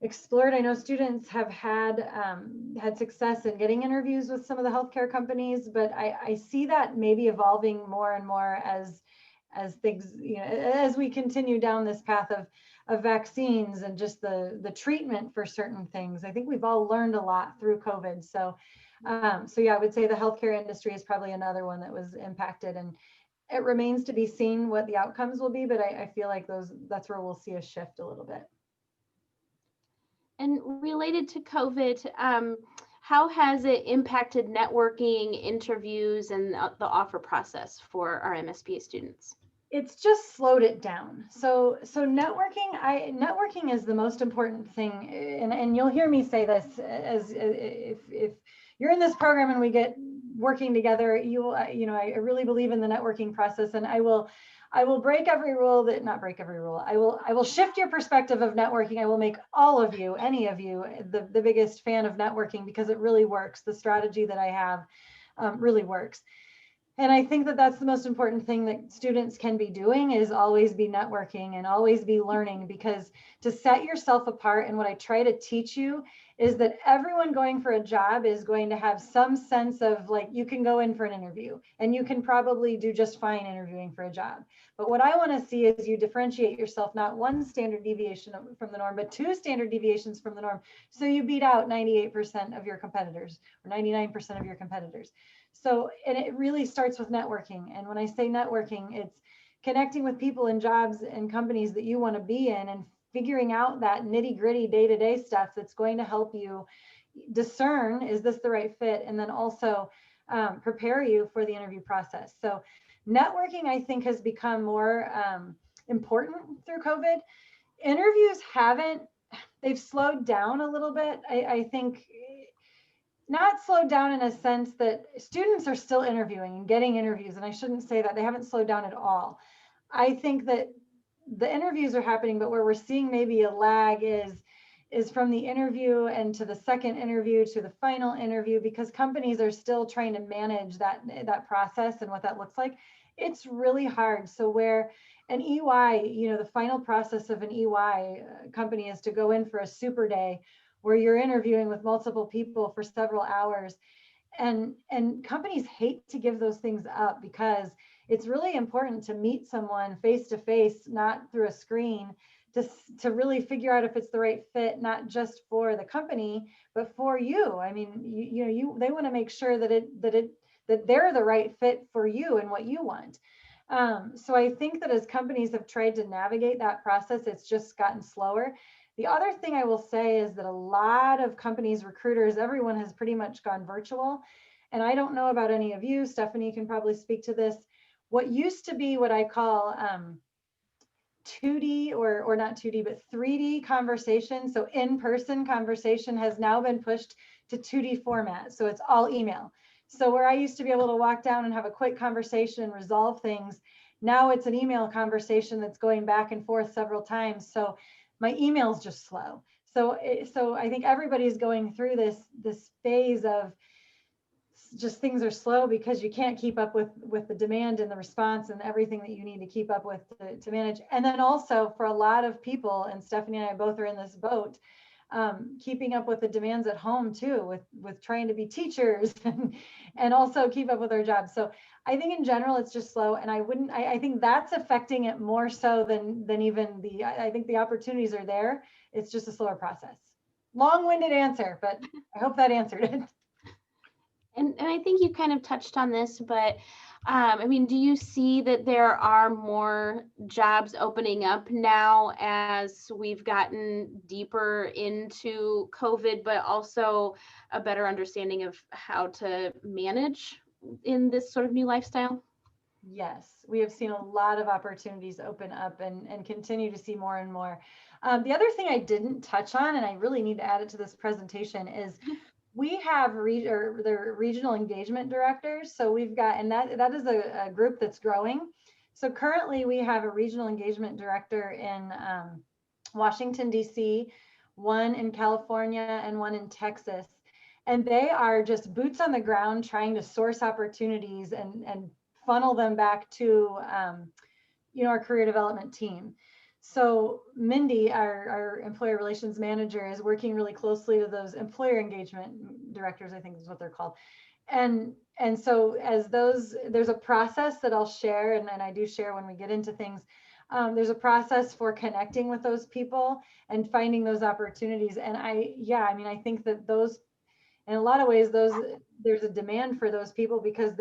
explored. I know students have had success in getting interviews with some of the healthcare companies, but I see that maybe evolving more and more as things, as we continue down this path of vaccines and just the treatment for certain things. I think we've all learned a lot through COVID. So yeah, I would say the healthcare industry is probably another one that was impacted, and it remains to be seen what the outcomes will be, but I feel like that's where we'll see a shift a little bit. And related to COVID, how has it impacted networking, interviews, and the offer process for our MSBA students? It's just slowed it down. So networking is the most important thing, and you'll hear me say this as if you're in this program and we get working together, I really believe in the networking process, and I will break every rule that not break every rule. I will shift your perspective of networking. I will make all of you, any of you, the biggest fan of networking because it really works. The strategy that I have really works. And I think that that's the most important thing that students can be doing is always be networking and always be learning, because to set yourself apart, and what I try to teach you is that everyone going for a job is going to have some sense of, like, you can go in for an interview and you can probably do just fine interviewing for a job. But what I want to see is you differentiate yourself, not one standard deviation from the norm, but 2 standard deviations from the norm. So you beat out 98% of your competitors or 99% of your competitors. So, and it really starts with networking. And when I say networking, it's connecting with people in jobs and companies that you want to be in and figuring out that nitty gritty day-to-day stuff that's going to help you discern, is this the right fit? And then also prepare you for the interview process. So networking, I think, has become more important through COVID. Interviews haven't, they've slowed down a little bit. I think not slowed down in a sense that students are still interviewing and getting interviews. And I shouldn't say that, they haven't slowed down at all. I think that the interviews are happening, but where we're seeing maybe a lag is from the interview and to the second interview to the final interview, because companies are still trying to manage that process and what that looks like. It's really hard. So where an EY, the final process of an EY company is to go in for a super day where you're interviewing with multiple people for several hours. And companies hate to give those things up, because it's really important to meet someone face to face, not through a screen, to really figure out if it's the right fit, not just for the company, but for you. I mean, they want to make sure that they're the right fit for you and what you want. So I think that as companies have tried to navigate that process, it's just gotten slower. The other thing I will say is that a lot of companies, recruiters, everyone has pretty much gone virtual. And I don't know about any of you, Stephanie can probably speak to this. What used to be what I call 2D or not 2D, but 3D conversation, so in-person conversation, has now been pushed to 2D format. So it's all email. So where I used to be able to walk down and have a quick conversation and resolve things, now it's an email conversation that's going back and forth several times. So my email's just slow. So I think everybody's going through this phase of just things are slow because you can't keep up with the demand and the response and everything that you need to keep up with to manage. And then also for a lot of people, and Stephanie and I both are in this boat, keeping up with the demands at home too, with trying to be teachers and also keep up with our jobs. So I think in general, it's just slow. And I think that's affecting it more so than even I think the opportunities are there. It's just a slower process. Long-winded answer, but I hope that answered it. And I think you kind of touched on this, but I mean, do you see that there are more jobs opening up now as we've gotten deeper into COVID, but also a better understanding of how to manage in this sort of new lifestyle? Yes, we have seen a lot of opportunities open up and continue to see more and more. The other thing I didn't touch on, and I really need to add it to this presentation, is we have the regional engagement directors. So we've got, and that is a group that's growing. So currently we have a regional engagement director in Washington, D.C., one in California, and one in Texas. And they are just boots on the ground trying to source opportunities and funnel them back to our career development team. So Mindy, our employer relations manager, is working really closely with those employer engagement directors, I think is what they're called. And so as there's a process that I'll share, and I do share when we get into things. There's a process for connecting with those people and finding those opportunities. And I think that those, in a lot of ways, there's a demand for those people because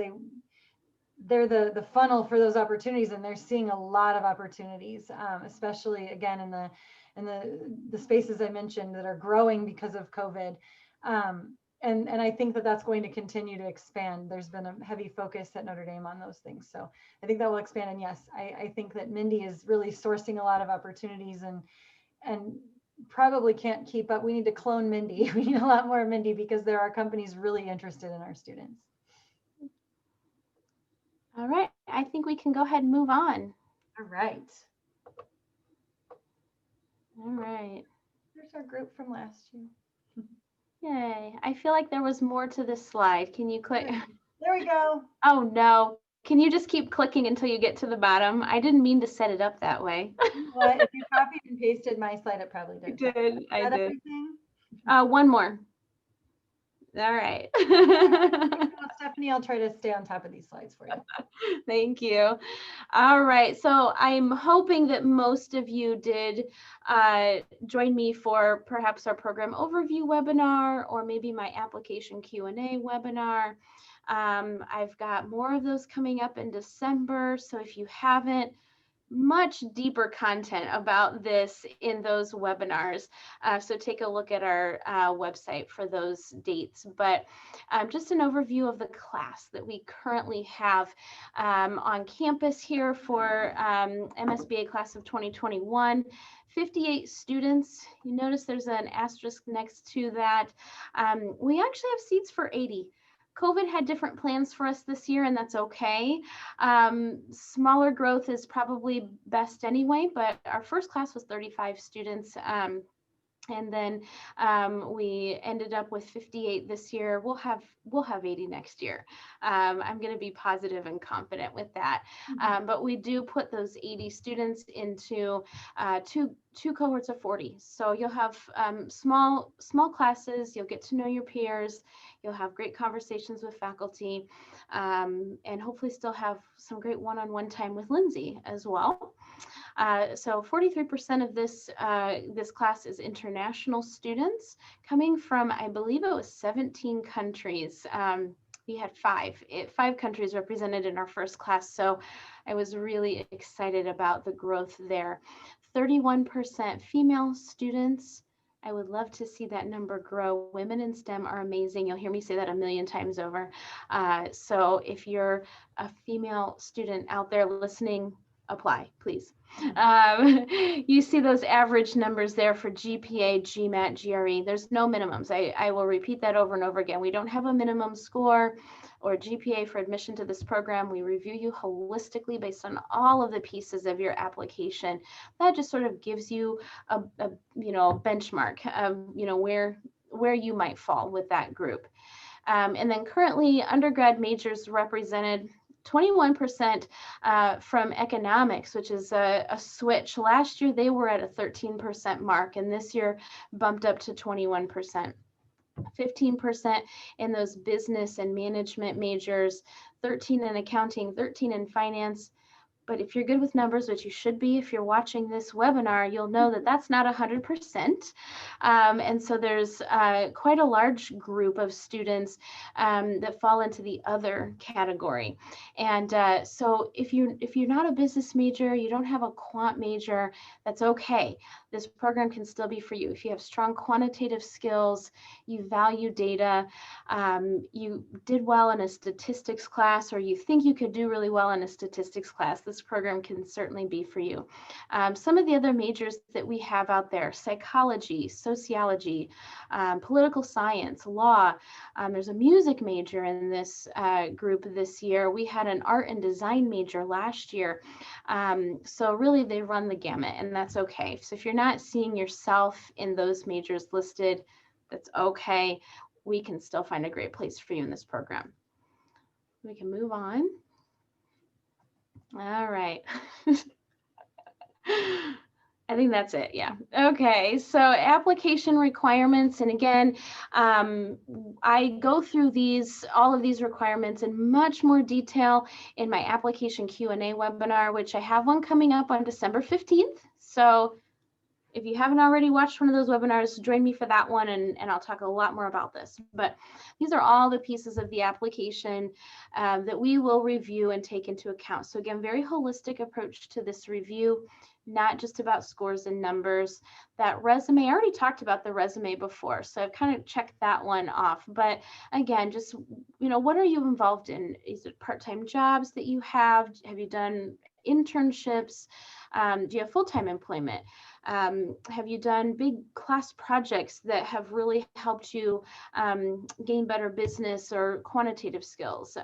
they're the funnel for those opportunities, and they're seeing a lot of opportunities, especially again in and the spaces I mentioned that are growing because of COVID. And I think that that's going to continue to expand. There's been a heavy focus at Notre Dame on those things. So I think that will expand. And yes, I think that Mindy is really sourcing a lot of opportunities and probably can't keep up. We need to clone Mindy. We need a lot more Mindy because there are companies really interested in our students. All right, I think we can go ahead and move on. All right. All right. Here's our group from last year. Yay. I feel like there was more to this slide. Can you click? There we go. Oh, no. Can you just keep clicking until you get to the bottom? I didn't mean to set it up that way. Well, if you copied and pasted my slide, it probably did. I did. Everything? One more. All right. Stephanie, I'll try to stay on top of these slides for you. Thank you. All right, so I'm hoping that most of you did join me for perhaps our program overview webinar or maybe my application Q&A webinar. I've got more of those coming up in December, so if you haven't, much deeper content about this in those webinars. So take a look at our website for those dates. But just an overview of the class that we currently have on campus here for MSBA class of 2021. 58 students. You notice there's an asterisk next to that. We actually have seats for 80. COVID had different plans for us this year, and that's okay. Smaller growth is probably best anyway, but our first class was 35 students. And then we ended up with 58 this year. We'll have 80 next year. I'm going to be positive and confident with that. But we do put those 80 students into two cohorts of 40. So you'll have small classes. You'll get to know your peers. You'll have great conversations with faculty, and hopefully still have some great one-on-one time with Lindsey as well. So 43% of this class is international students coming from, I believe it was 17 countries. We had five countries represented in our first class. So I was really excited about the growth there. 31% female students. I would love to see that number grow. Women in STEM are amazing. You'll hear me say that a million times over. So if you're a female student out there listening, apply, please. You see those average numbers there for GPA, GMAT, GRE. There's no minimums. I will repeat that over and over again. We don't have a minimum score or GPA for admission to this program. We review you holistically based on all of the pieces of your application. That just sort of gives you a benchmark of where you might fall with that group. And then currently undergrad majors represented 21% from economics, which is a switch. Last year, they were at a 13% mark, and this year bumped up to 21%. 15% in those business and management majors, 13 in accounting, 13 in finance. But if you're good with numbers, which you should be if you're watching this webinar, you'll know that that's not 100%. And so there's quite a large group of students that fall into the other category. And so if you're not a business major, you don't have a quant major, that's okay. This program can still be for you. If you have strong quantitative skills, you value data, you did well in a statistics class, or you think you could do really well in a statistics class, this program can certainly be for you. Some of the other majors that we have out there: psychology, sociology, political science, law. There's a music major in this group this year. We had an art and design major last year. So really they run the gamut, and that's okay. So if you're not seeing yourself in those majors listed, that's okay. We can still find a great place for you in this program. We can move on. All right. I think that's it. Yeah. Okay. So application requirements. And again, I go through all of these requirements in much more detail in my application Q&A webinar, which I have one coming up on December 15th. So if you haven't already watched one of those webinars, join me for that one, and I'll talk a lot more about this. But these are all the pieces of the application that we will review and take into account. So again, very holistic approach to this review, not just about scores and numbers. That resume, I already talked about the resume before, so I've kind of checked that one off. But again, just, what are you involved in? Is it part-time jobs that you have? Have you done internships? Do you have full-time employment? Have you done big class projects that have really helped you gain better business or quantitative skills?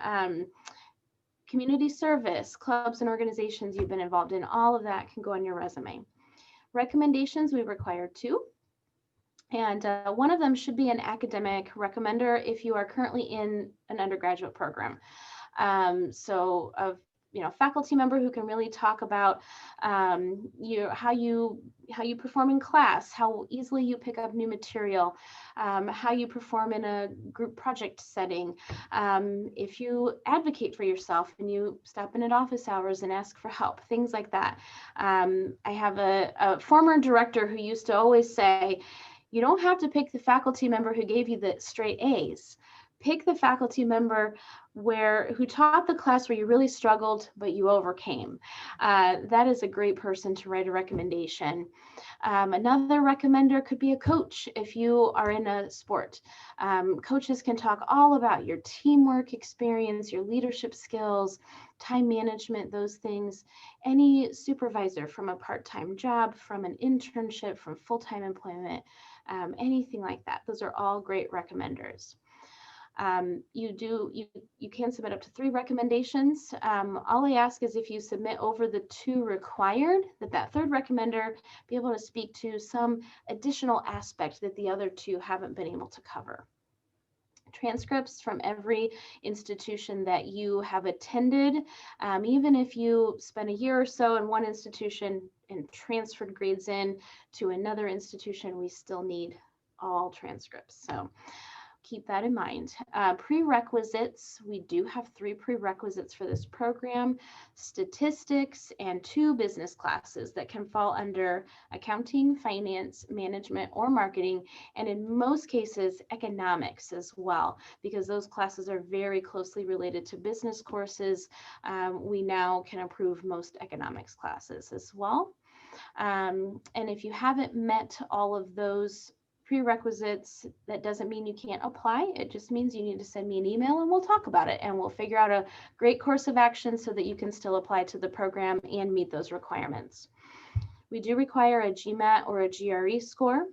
Community service, clubs and organizations you've been involved in, all of that can go on your resume. Recommendations, we require 2. And one of them should be an academic recommender if you are currently in an undergraduate program. So of faculty member who can really talk about how you perform in class, how easily you pick up new material, how you perform in a group project setting, if you advocate for yourself and you stop in at office hours and ask for help, things like that. I have a former director who used to always say, you don't have to pick the faculty member who gave you the straight A's. Pick the faculty member who taught the class where you really struggled, but you overcame. That is a great person to write a recommendation. Another recommender could be a coach if you are in a sport. Coaches can talk all about your teamwork experience, your leadership skills, time management, those things. Any supervisor from a part-time job, from an internship, from full-time employment, anything like that. Those are all great recommenders. You can submit up to 3 recommendations. All I ask is if you submit over the 2 required, that 3rd recommender be able to speak to some additional aspect that the other 2 haven't been able to cover. Transcripts from every institution that you have attended, even if you spent a year or so in one institution and transferred grades in to another institution, we still need all transcripts. So keep that in mind. Prerequisites, we do have 3 prerequisites for this program: statistics and 2 business classes that can fall under accounting, finance, management, or marketing, and in most cases, economics as well, because those classes are very closely related to business courses. We now can approve most economics classes as well. And if you haven't met all of those prerequisites, that doesn't mean you can't apply. It just means you need to send me an email and we'll talk about it, and we'll figure out a great course of action so that you can still apply to the program and meet those requirements. We do require a GMAT or a GRE score.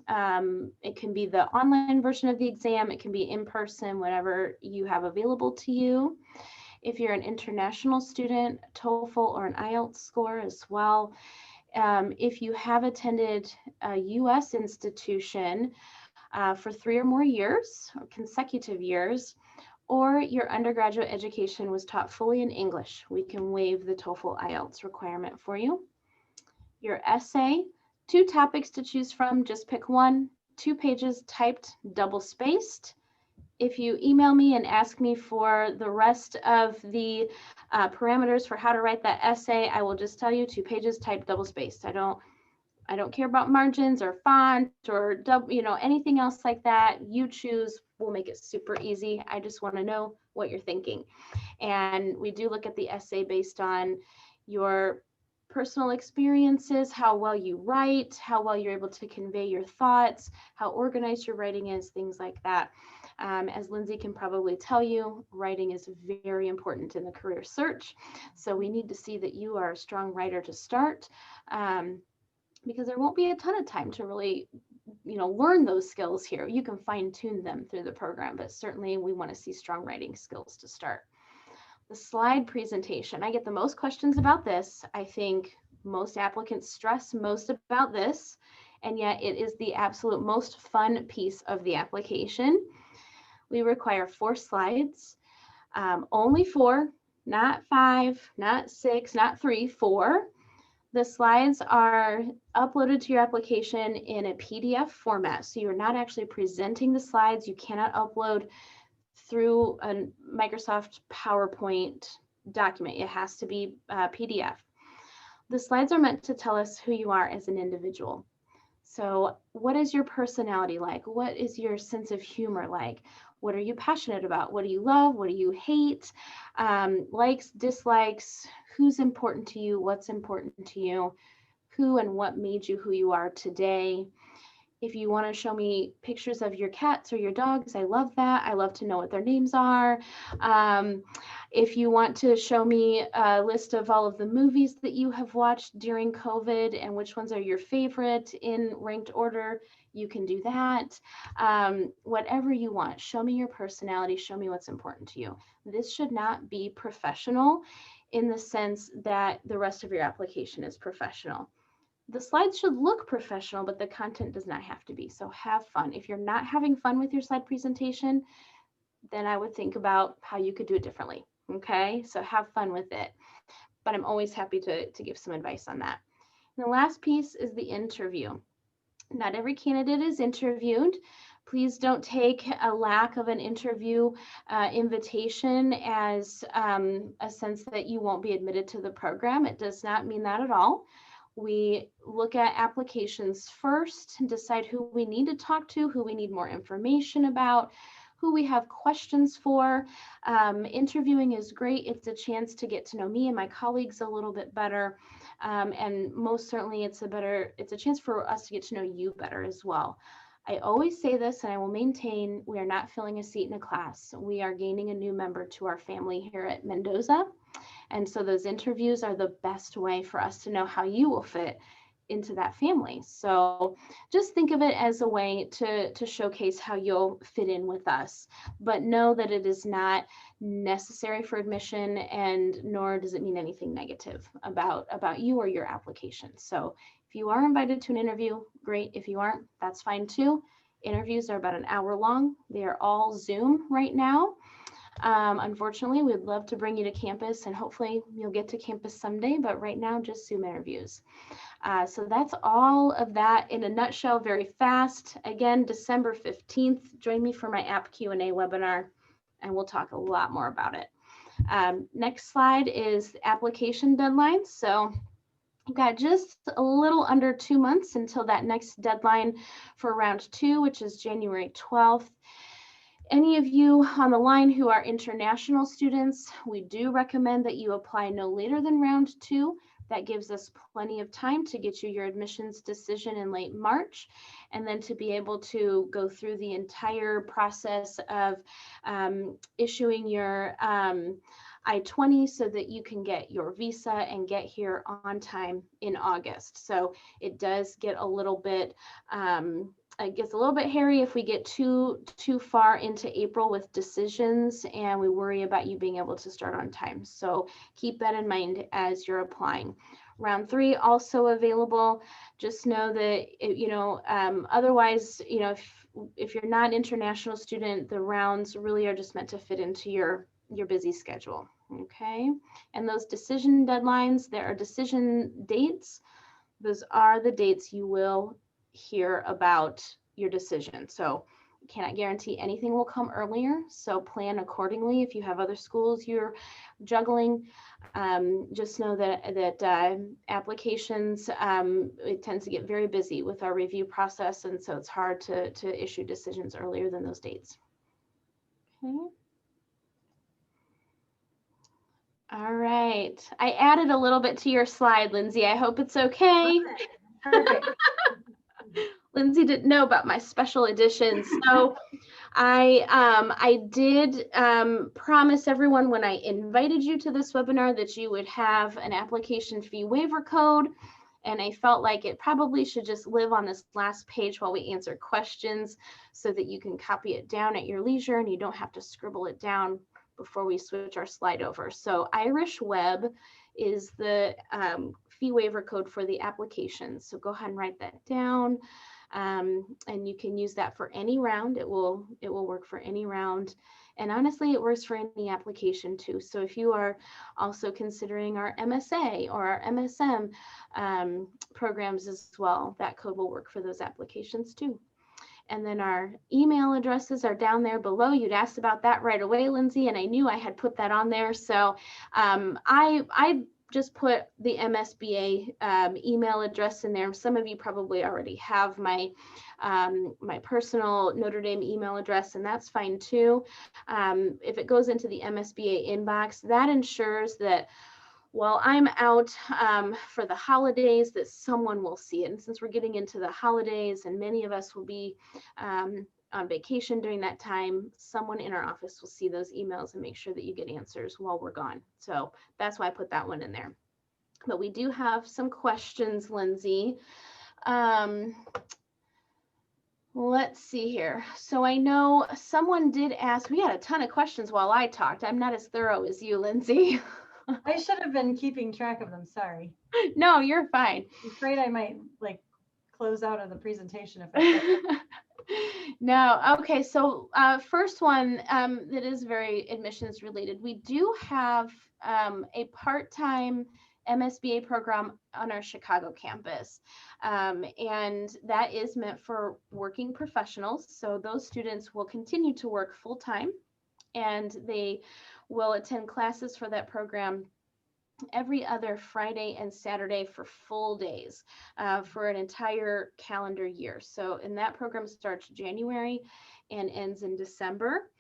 It can be the online version of the exam. It can be in person, whatever you have available to you. If you're an international student, TOEFL or an IELTS score as well. If you have attended a U.S. institution for 3 or more years, or consecutive years, or your undergraduate education was taught fully in English, we can waive the TOEFL IELTS requirement for you. Your essay, 2 topics to choose from, just pick one, 2 pages typed, double-spaced. If you email me and ask me for the rest of the parameters for how to write that essay, I will just tell you 2 pages typed, double-spaced. I don't care about margins or font or anything else like that. You choose. We'll make it super easy. I just want to know what you're thinking. And we do look at the essay based on your personal experiences, how well you write, how well you're able to convey your thoughts, how organized your writing is, things like that. As Lindsey can probably tell you, writing is very important in the career search. So we need to see that you are a strong writer to start, because there won't be a ton of time to really, learn those skills here. You can fine tune them through the program, but certainly we want to see strong writing skills to start. The slide presentation, I get the most questions about this. I think most applicants stress most about this, and yet it is the absolute most fun piece of the application. We require 4 slides, only 4, not 5, not 6, not 3, 4. The slides are uploaded to your application in a PDF format. So you're not actually presenting the slides. You cannot upload through a Microsoft PowerPoint document. It has to be PDF. The slides are meant to tell us who you are as an individual. So what is your personality like? What is your sense of humor like? What are you passionate about? What do you love? What do you hate? Likes, dislikes, who's important to you? What's important to you? Who and what made you who you are today? If you want to show me pictures of your cats or your dogs, I love that. I love to know what their names are. If you want to show me a list of all of the movies that you have watched during COVID and which ones are your favorite in ranked order, you can do that. Whatever you want, show me your personality, show me what's important to you. This should not be professional in the sense that the rest of your application is professional. The slides should look professional, but the content does not have to be. So have fun. If you're not having fun with your slide presentation, then I would think about how you could do it differently. Okay, so have fun with it. But I'm always happy to give some advice on that. And the last piece is the interview. Not every candidate is interviewed. Please don't take a lack of an interview invitation as a sense that you won't be admitted to the program. It does not mean that at all. We look at applications first and decide who we need to talk to, who we need more information about, who we have questions for. Interviewing is great. It's a chance to get to know me and my colleagues a little bit better. And most certainly it's a chance for us to get to know you better as well. I always say this, and I will maintain, we are not filling a seat in a class. We are gaining a new member to our family here at Mendoza. And so those interviews are the best way for us to know how you will fit into that family. So just think of it as a way to showcase how you'll fit in with us, but know that it is not necessary for admission, and nor does it mean anything negative about you or your application. So if you are invited to an interview, great. If you aren't, that's fine too. Interviews are about an hour long. They are all Zoom right now. Unfortunately, we'd love to bring you to campus, and hopefully you'll get to campus someday, but right now just Zoom interviews. So that's all of that in a nutshell, very fast. Again, December 15th, join me for my app Q&A webinar, and we'll talk a lot more about it. Next slide is application deadlines. So we've got just a little under 2 months until that next deadline for round 2, which is January 12th. Any of you on the line who are international students, we do recommend that you apply no later than round 2. That gives us plenty of time to get you your admissions decision in late March, and then to be able to go through the entire process of issuing your I-20 so that you can get your visa and get here on time in August. So it does get a little bit it gets a little bit hairy if we get too far into April with decisions and we worry about you being able to start on time. So keep that in mind as you're applying. Round 3 also available. Just know that, otherwise, if you're not an international student, the rounds really are just meant to fit into your busy schedule. Okay. And those decision deadlines, there are decision dates. Those are the dates you will hear about your decision. So cannot guarantee anything will come earlier. So plan accordingly. If you have other schools you're juggling, just know that applications, it tends to get very busy with our review process. And so it's hard to issue decisions earlier than those dates. Okay. All right. I added a little bit to your slide, Lindsey. I hope it's okay. Perfect. Lindsey didn't know about my special editions. So I did promise everyone when I invited you to this webinar that you would have an application fee waiver code. And I felt like it probably should just live on this last page while we answer questions so that you can copy it down at your leisure and you don't have to scribble it down before we switch our slide over. So Irish Web is the fee waiver code for the application. So go ahead and write that down. And you can use that for any round. It will work for any round. And honestly, it works for any application too. So if you are also considering our MSA or our MSM programs as well, that code will work for those applications too. And then our email addresses are down there below. You'd asked about that right away, Lindsey, and I knew I had put that on there. So I just put the MSBA email address in there. Some of you probably already have my my personal Notre Dame email address, and that's fine too. If it goes into the MSBA inbox, that ensures that while I'm out for the holidays, that someone will see it. And since we're getting into the holidays and many of us will be on vacation during that time, someone in our office will see those emails and make sure that you get answers while we're gone. So that's why I put that one in there. But we do have some questions, Lindsey. Let's see here. So I know someone did ask, we had a ton of questions while I talked. I'm not as thorough as you, Lindsey. I should have been keeping track of them. Sorry. No, you're fine. I'm afraid I might like close out of the presentation if I No. Okay. So first one that is very admissions related. We do have a part-time MSBA program on our Chicago campus. And that is meant for working professionals. So those students will continue to work full-time, and they will attend classes for that program every other Friday and Saturday for full days for an entire calendar year. So, and that program starts January and ends in December.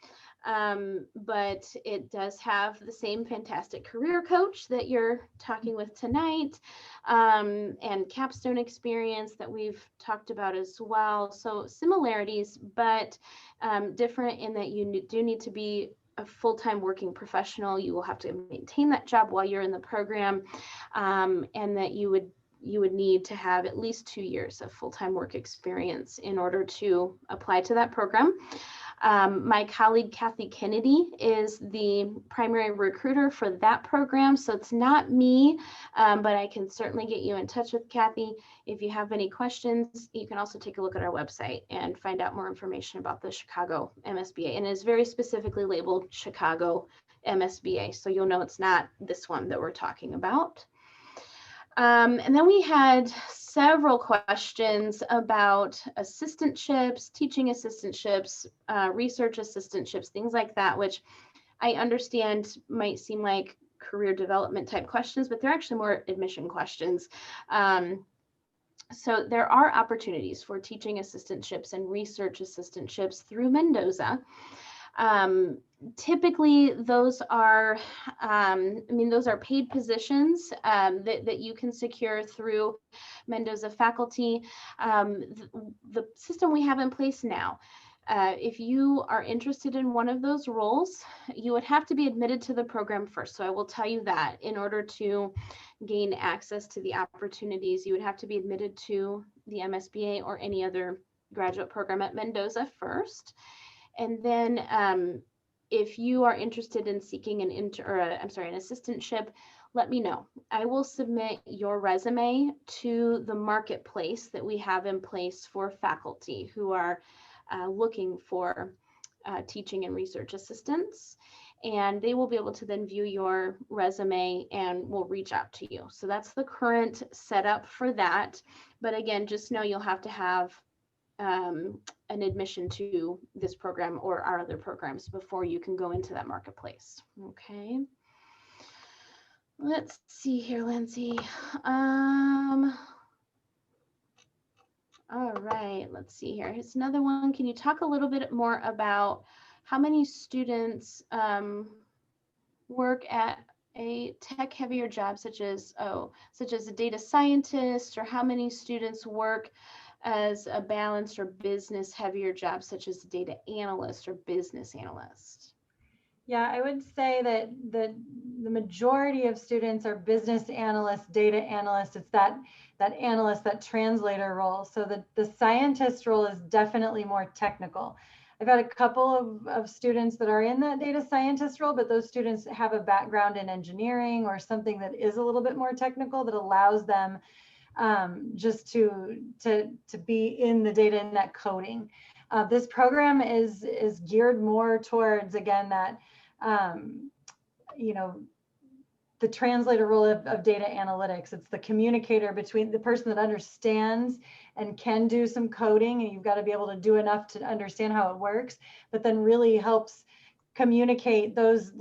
But it does have the same fantastic career coach that you're talking with tonight, and capstone experience that we've talked about as well. So similarities, but different in that you do need to be a full-time working professional. You will have to maintain that job while you're in the program, and that you would need to have at least 2 years of full-time work experience in order to apply to that program. My colleague Kathy Kennedy is the primary recruiter for that program, so it's not me, but I can certainly get you in touch with Kathy. If you have any questions, you can also take a look at our website and find out more information about the Chicago MSBA, and it is very specifically labeled Chicago MSBA, so you'll know it's not this one that we're talking about. And then we had several questions about assistantships, teaching assistantships, research assistantships, things like that, which I understand might seem like career development type questions, but they're actually more admission questions. So there are opportunities for teaching assistantships and research assistantships through Mendoza. Typically, those are, those are paid positions that you can secure through Mendoza faculty. The system we have in place now, if you are interested in one of those roles, you would have to be admitted to the program first. So I will tell you that in order to gain access to the opportunities, you would have to be admitted to the MSBA or any other graduate program at Mendoza first. And then if you are interested in seeking an assistantship, let me know. I will submit your resume to the marketplace that we have in place for faculty who are looking for teaching and research assistants. And they will be able to then view your resume and will reach out to you. So that's the current setup for that. But again, just know you'll have to have an admission to this program or our other programs before you can go into that marketplace. Okay. Let's see here, Lindsey. All right, let's see here. Here's another one. Can you talk a little bit more about how many students work at a tech heavier job such as a data scientist, or how many students work as a balanced or business heavier job such as a data analyst or business analyst? Yeah, I would say that the majority of students are business analysts, data analysts. It's that analyst, that translator role. So the scientist role is definitely more technical. I've had a couple of students that are in that data scientist role, but those students have a background in engineering or something that is a little bit more technical that allows them just to be in the data and that coding. This program is geared more towards, again, that the translator role of data analytics. It's the communicator between the person that understands and can do some coding, and you've got to be able to do enough to understand how it works, but then really helps communicate those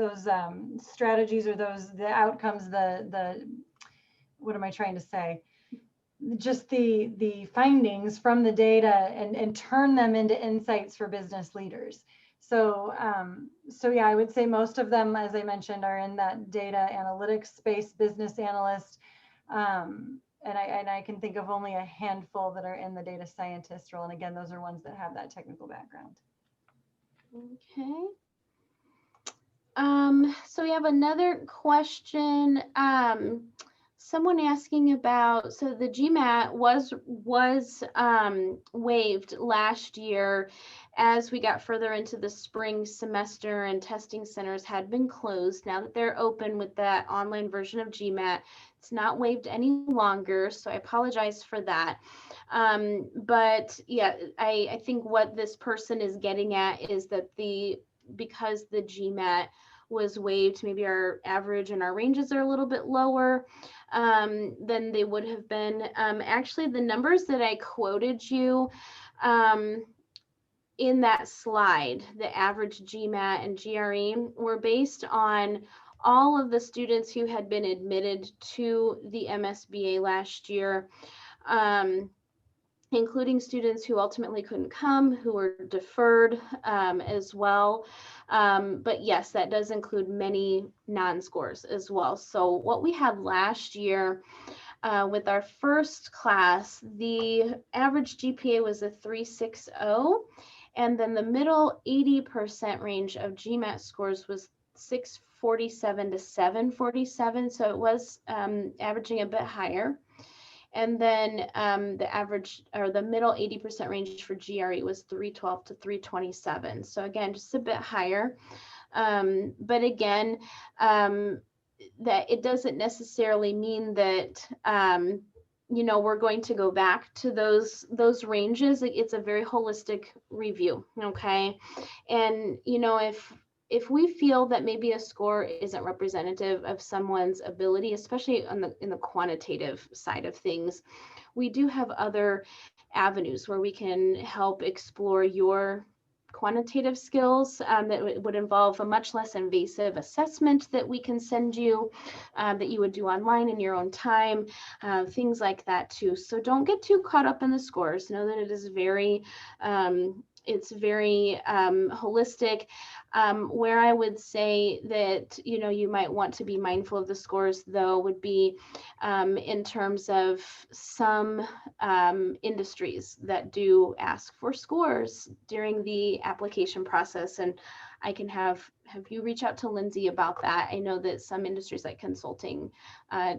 strategies or the outcomes, the what am I trying to say? Just the findings from the data and turn them into insights for business leaders. So, so yeah, I would say most of them, as I mentioned, are in that data analytics space, business analyst. And I can think of only a handful that are in the data scientist role. And again, those are ones that have that technical background. Okay. So we have another question. Someone asking about, so the GMAT was waived last year as we got further into the spring semester and testing centers had been closed. Now that they're open with that online version of GMAT, it's not waived any longer. So I apologize for that. But yeah, I think what this person is getting at is that because the GMAT was waived, maybe our average and our ranges are a little bit lower than they would have been. Actually, the numbers that I quoted you in that slide, the average GMAT and GRE, were based on all of the students who had been admitted to the MSBA last year, including students who ultimately couldn't come, who were deferred as well. But yes, that does include many non-scores as well. So what we had last year with our first class, the average GPA was a 3.60, and then the middle 80% range of GMAT scores was 647 to 747. So it was averaging a bit higher. And then the average or the middle 80% range for GRE was 312 to 327. So again, just a bit higher. But again, that it doesn't necessarily mean that, you know, we're going to go back to those ranges. It's a very holistic review. Okay. And, you know, if we feel that maybe a score isn't representative of someone's ability, especially in the quantitative side of things, we do have other avenues where we can help explore your quantitative skills that would involve a much less invasive assessment that we can send you, that you would do online in your own time, things like that too. So don't get too caught up in the scores. Know that it is very, it's very holistic. Where I would say that, you know, you might want to be mindful of the scores, though, would be in terms of some industries that do ask for scores during the application process. And I can have you reach out to Lindsey about that. I know that some industries like consulting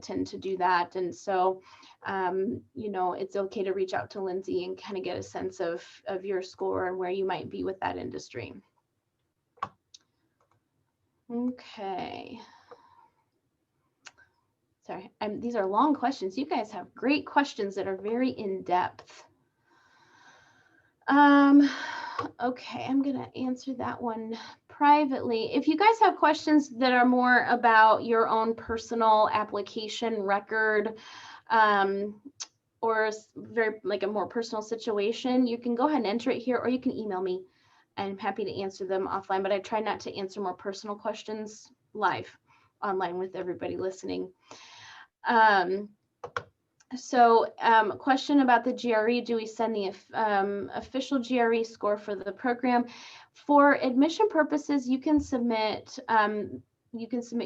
tend to do that. And so, you know, it's okay to reach out to Lindsey and kind of get a sense of your score and where you might be with that industry. Okay. Sorry, these are long questions. You guys have great questions that are very in depth. Okay, I'm gonna answer that one privately. If you guys have questions that are more about your own personal application record, or very like a more personal situation, you can go ahead and enter it here, or you can email me. I'm happy to answer them offline, but I try not to answer more personal questions live online with everybody listening. Question about the GRE, do we send the official GRE score for the program? For admission purposes, you can submit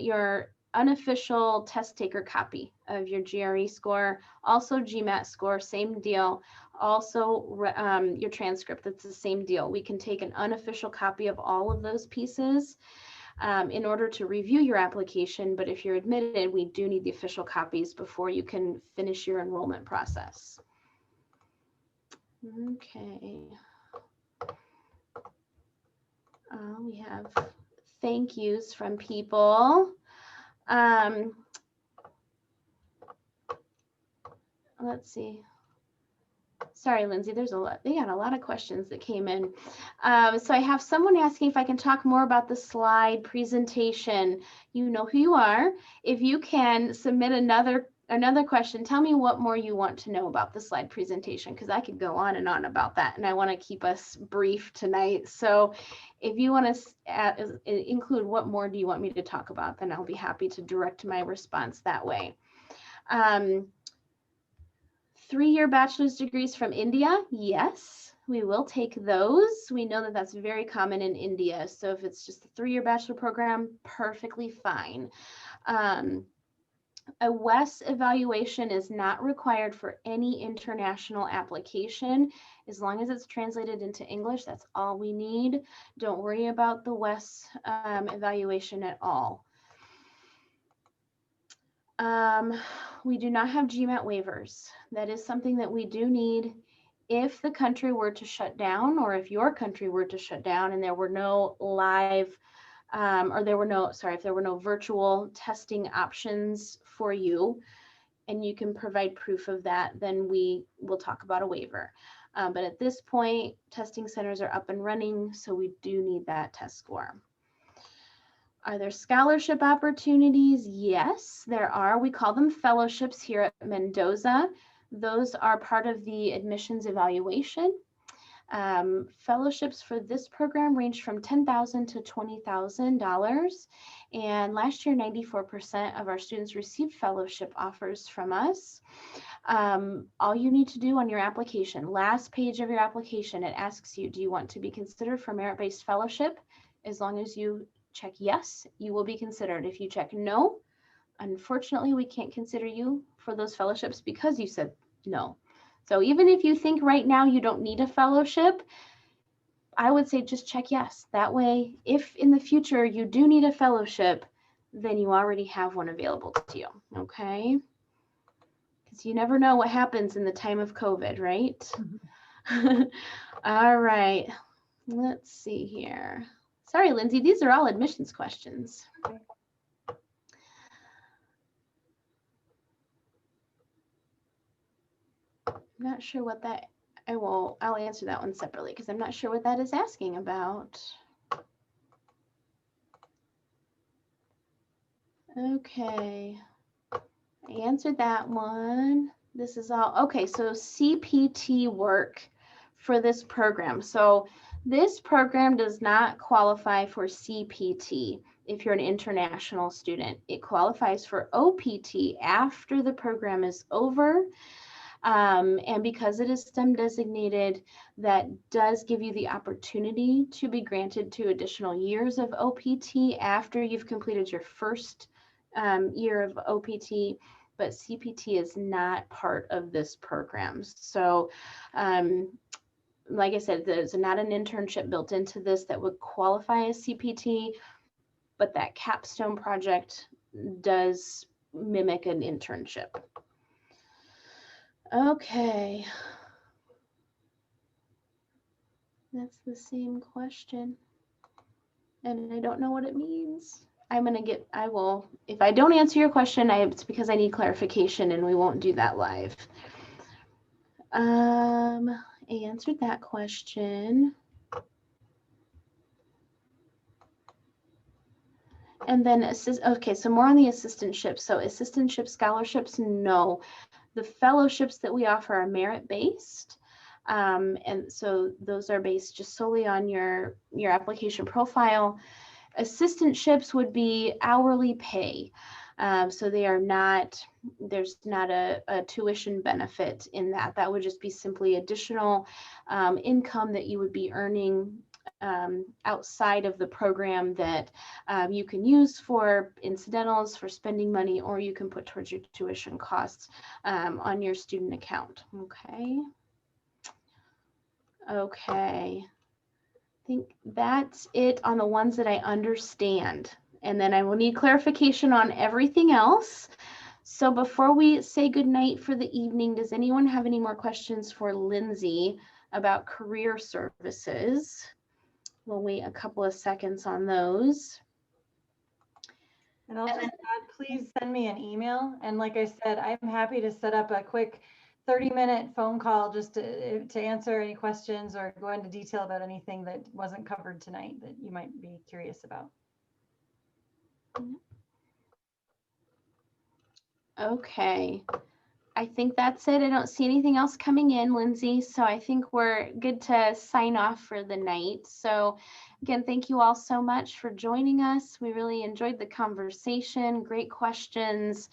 your unofficial test taker copy of your GRE score, also GMAT score, same deal. Also your transcript, that's the same deal. We can take an unofficial copy of all of those pieces in order to review your application, but if you're admitted, we do need the official copies before you can finish your enrollment process. Okay. We have thank yous from people. Let's see. Sorry, Lindsey, there's a lot. They got a lot of questions that came in. So I have someone asking if I can talk more about the slide presentation. You know who you are. If you can submit another question, tell me what more you want to know about the slide presentation, because I could go on and on about that, and I want to keep us brief tonight. So if you want to include what more do you want me to talk about, then I'll be happy to direct my response that way. 3-year bachelor's degrees from India, yes, we will take those. We know that that's very common in India. So if it's just a 3-year bachelor program, perfectly fine. A WES evaluation is not required for any international application. As long as it's translated into English, that's all we need. Don't worry about the WES evaluation at all. We do not have GMAT waivers. That is something that we do need if the country were to shut down, or if your country were to shut down and there were no live if there were no virtual testing options for you, and you can provide proof of that, then we will talk about a waiver. But at this point, testing centers are up and running, so we do need that test score. Are there scholarship opportunities? Yes, there are. We call them fellowships here at Mendoza. Those are part of the admissions evaluation. Fellowships for this program range from $10,000 to $20,000. And last year, 94% of our students received fellowship offers from us. All you need to do on your application, last page of your application, it asks you, do you want to be considered for merit-based fellowship? As long as you check yes, you will be considered. If you check no, unfortunately, we can't consider you for those fellowships because you said no. So even if you think right now you don't need a fellowship, I would say just check yes. That way, if in the future you do need a fellowship, then you already have one available to you, okay? Because you never know what happens in the time of COVID, right? Mm-hmm. All right, let's see here. Sorry, Lindsay, these are all admissions questions. Okay. I'm not sure what that, I'll answer that one separately because I'm not sure what that is asking about. Okay, I answered that one. This is all, okay, so CPT work for this program. So this program does not qualify for CPT if you're an international student. It qualifies for OPT after the program is over. And because it is STEM designated, that does give you the opportunity to be granted 2 additional years of OPT after you've completed your first year of OPT, but CPT is not part of this program. So like I said, there's not an internship built into this that would qualify as CPT, but that capstone project does mimic an internship. Okay. That's the same question. And I don't know what it means. If I don't answer your question, it's because I need clarification and we won't do that live. I answered that question. And then, okay, so more on the assistantship. So assistantship scholarships, no. The fellowships that we offer are merit-based. And so those are based just solely on your application profile. Assistantships would be hourly pay. So they are not, there's not a tuition benefit in that. That would just be simply additional income that you would be earning outside of the program that you can use for incidentals, for spending money, or you can put towards your tuition costs on your student account. Okay. I think that's it on the ones that I understand. And then I will need clarification on everything else. So before we say goodnight for the evening, does anyone have any more questions for Lindsay about career services? We'll wait a couple of seconds on those. And I'll just add, please send me an email. And like I said, I'm happy to set up a quick 30-minute phone call just to answer any questions or go into detail about anything that wasn't covered tonight that you might be curious about. Okay. I think that's it. I don't see anything else coming in, Lindsey. So I think we're good to sign off for the night. So again, thank you all so much for joining us. We really enjoyed the conversation. Great questions.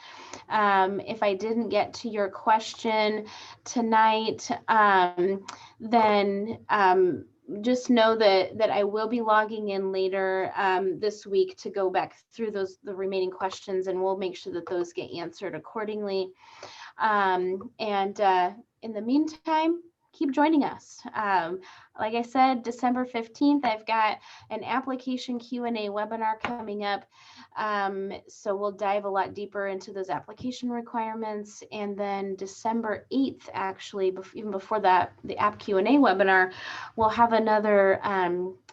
If I didn't get to your question tonight, then just know that I will be logging in later this week to go back through the remaining questions, and we'll make sure that those get answered accordingly. And in the meantime, keep joining us. Like I said, December 15th, I've got an application Q&A webinar coming up. So we'll dive a lot deeper into those application requirements. And then December 8th, actually, even before that, the app Q&A webinar, we'll have another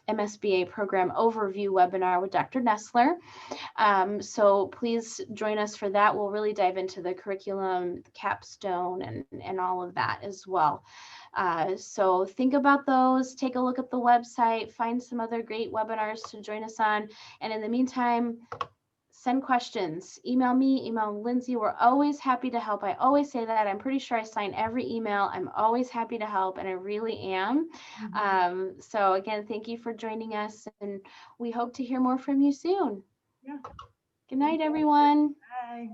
MSBA program overview webinar with Dr. Nestler. So please join us for that. We'll really dive into the curriculum, the capstone, and all of that as well. So think about those, take a look at the website, find some other great webinars to join us on. And in the meantime, send questions, email me, email Lindsey. We're always happy to help. I always say that. I'm pretty sure I sign every email. I'm always happy to help, and I really am. So again, thank you for joining us, and we hope to hear more from you soon. Yeah. Good night, everyone. Bye.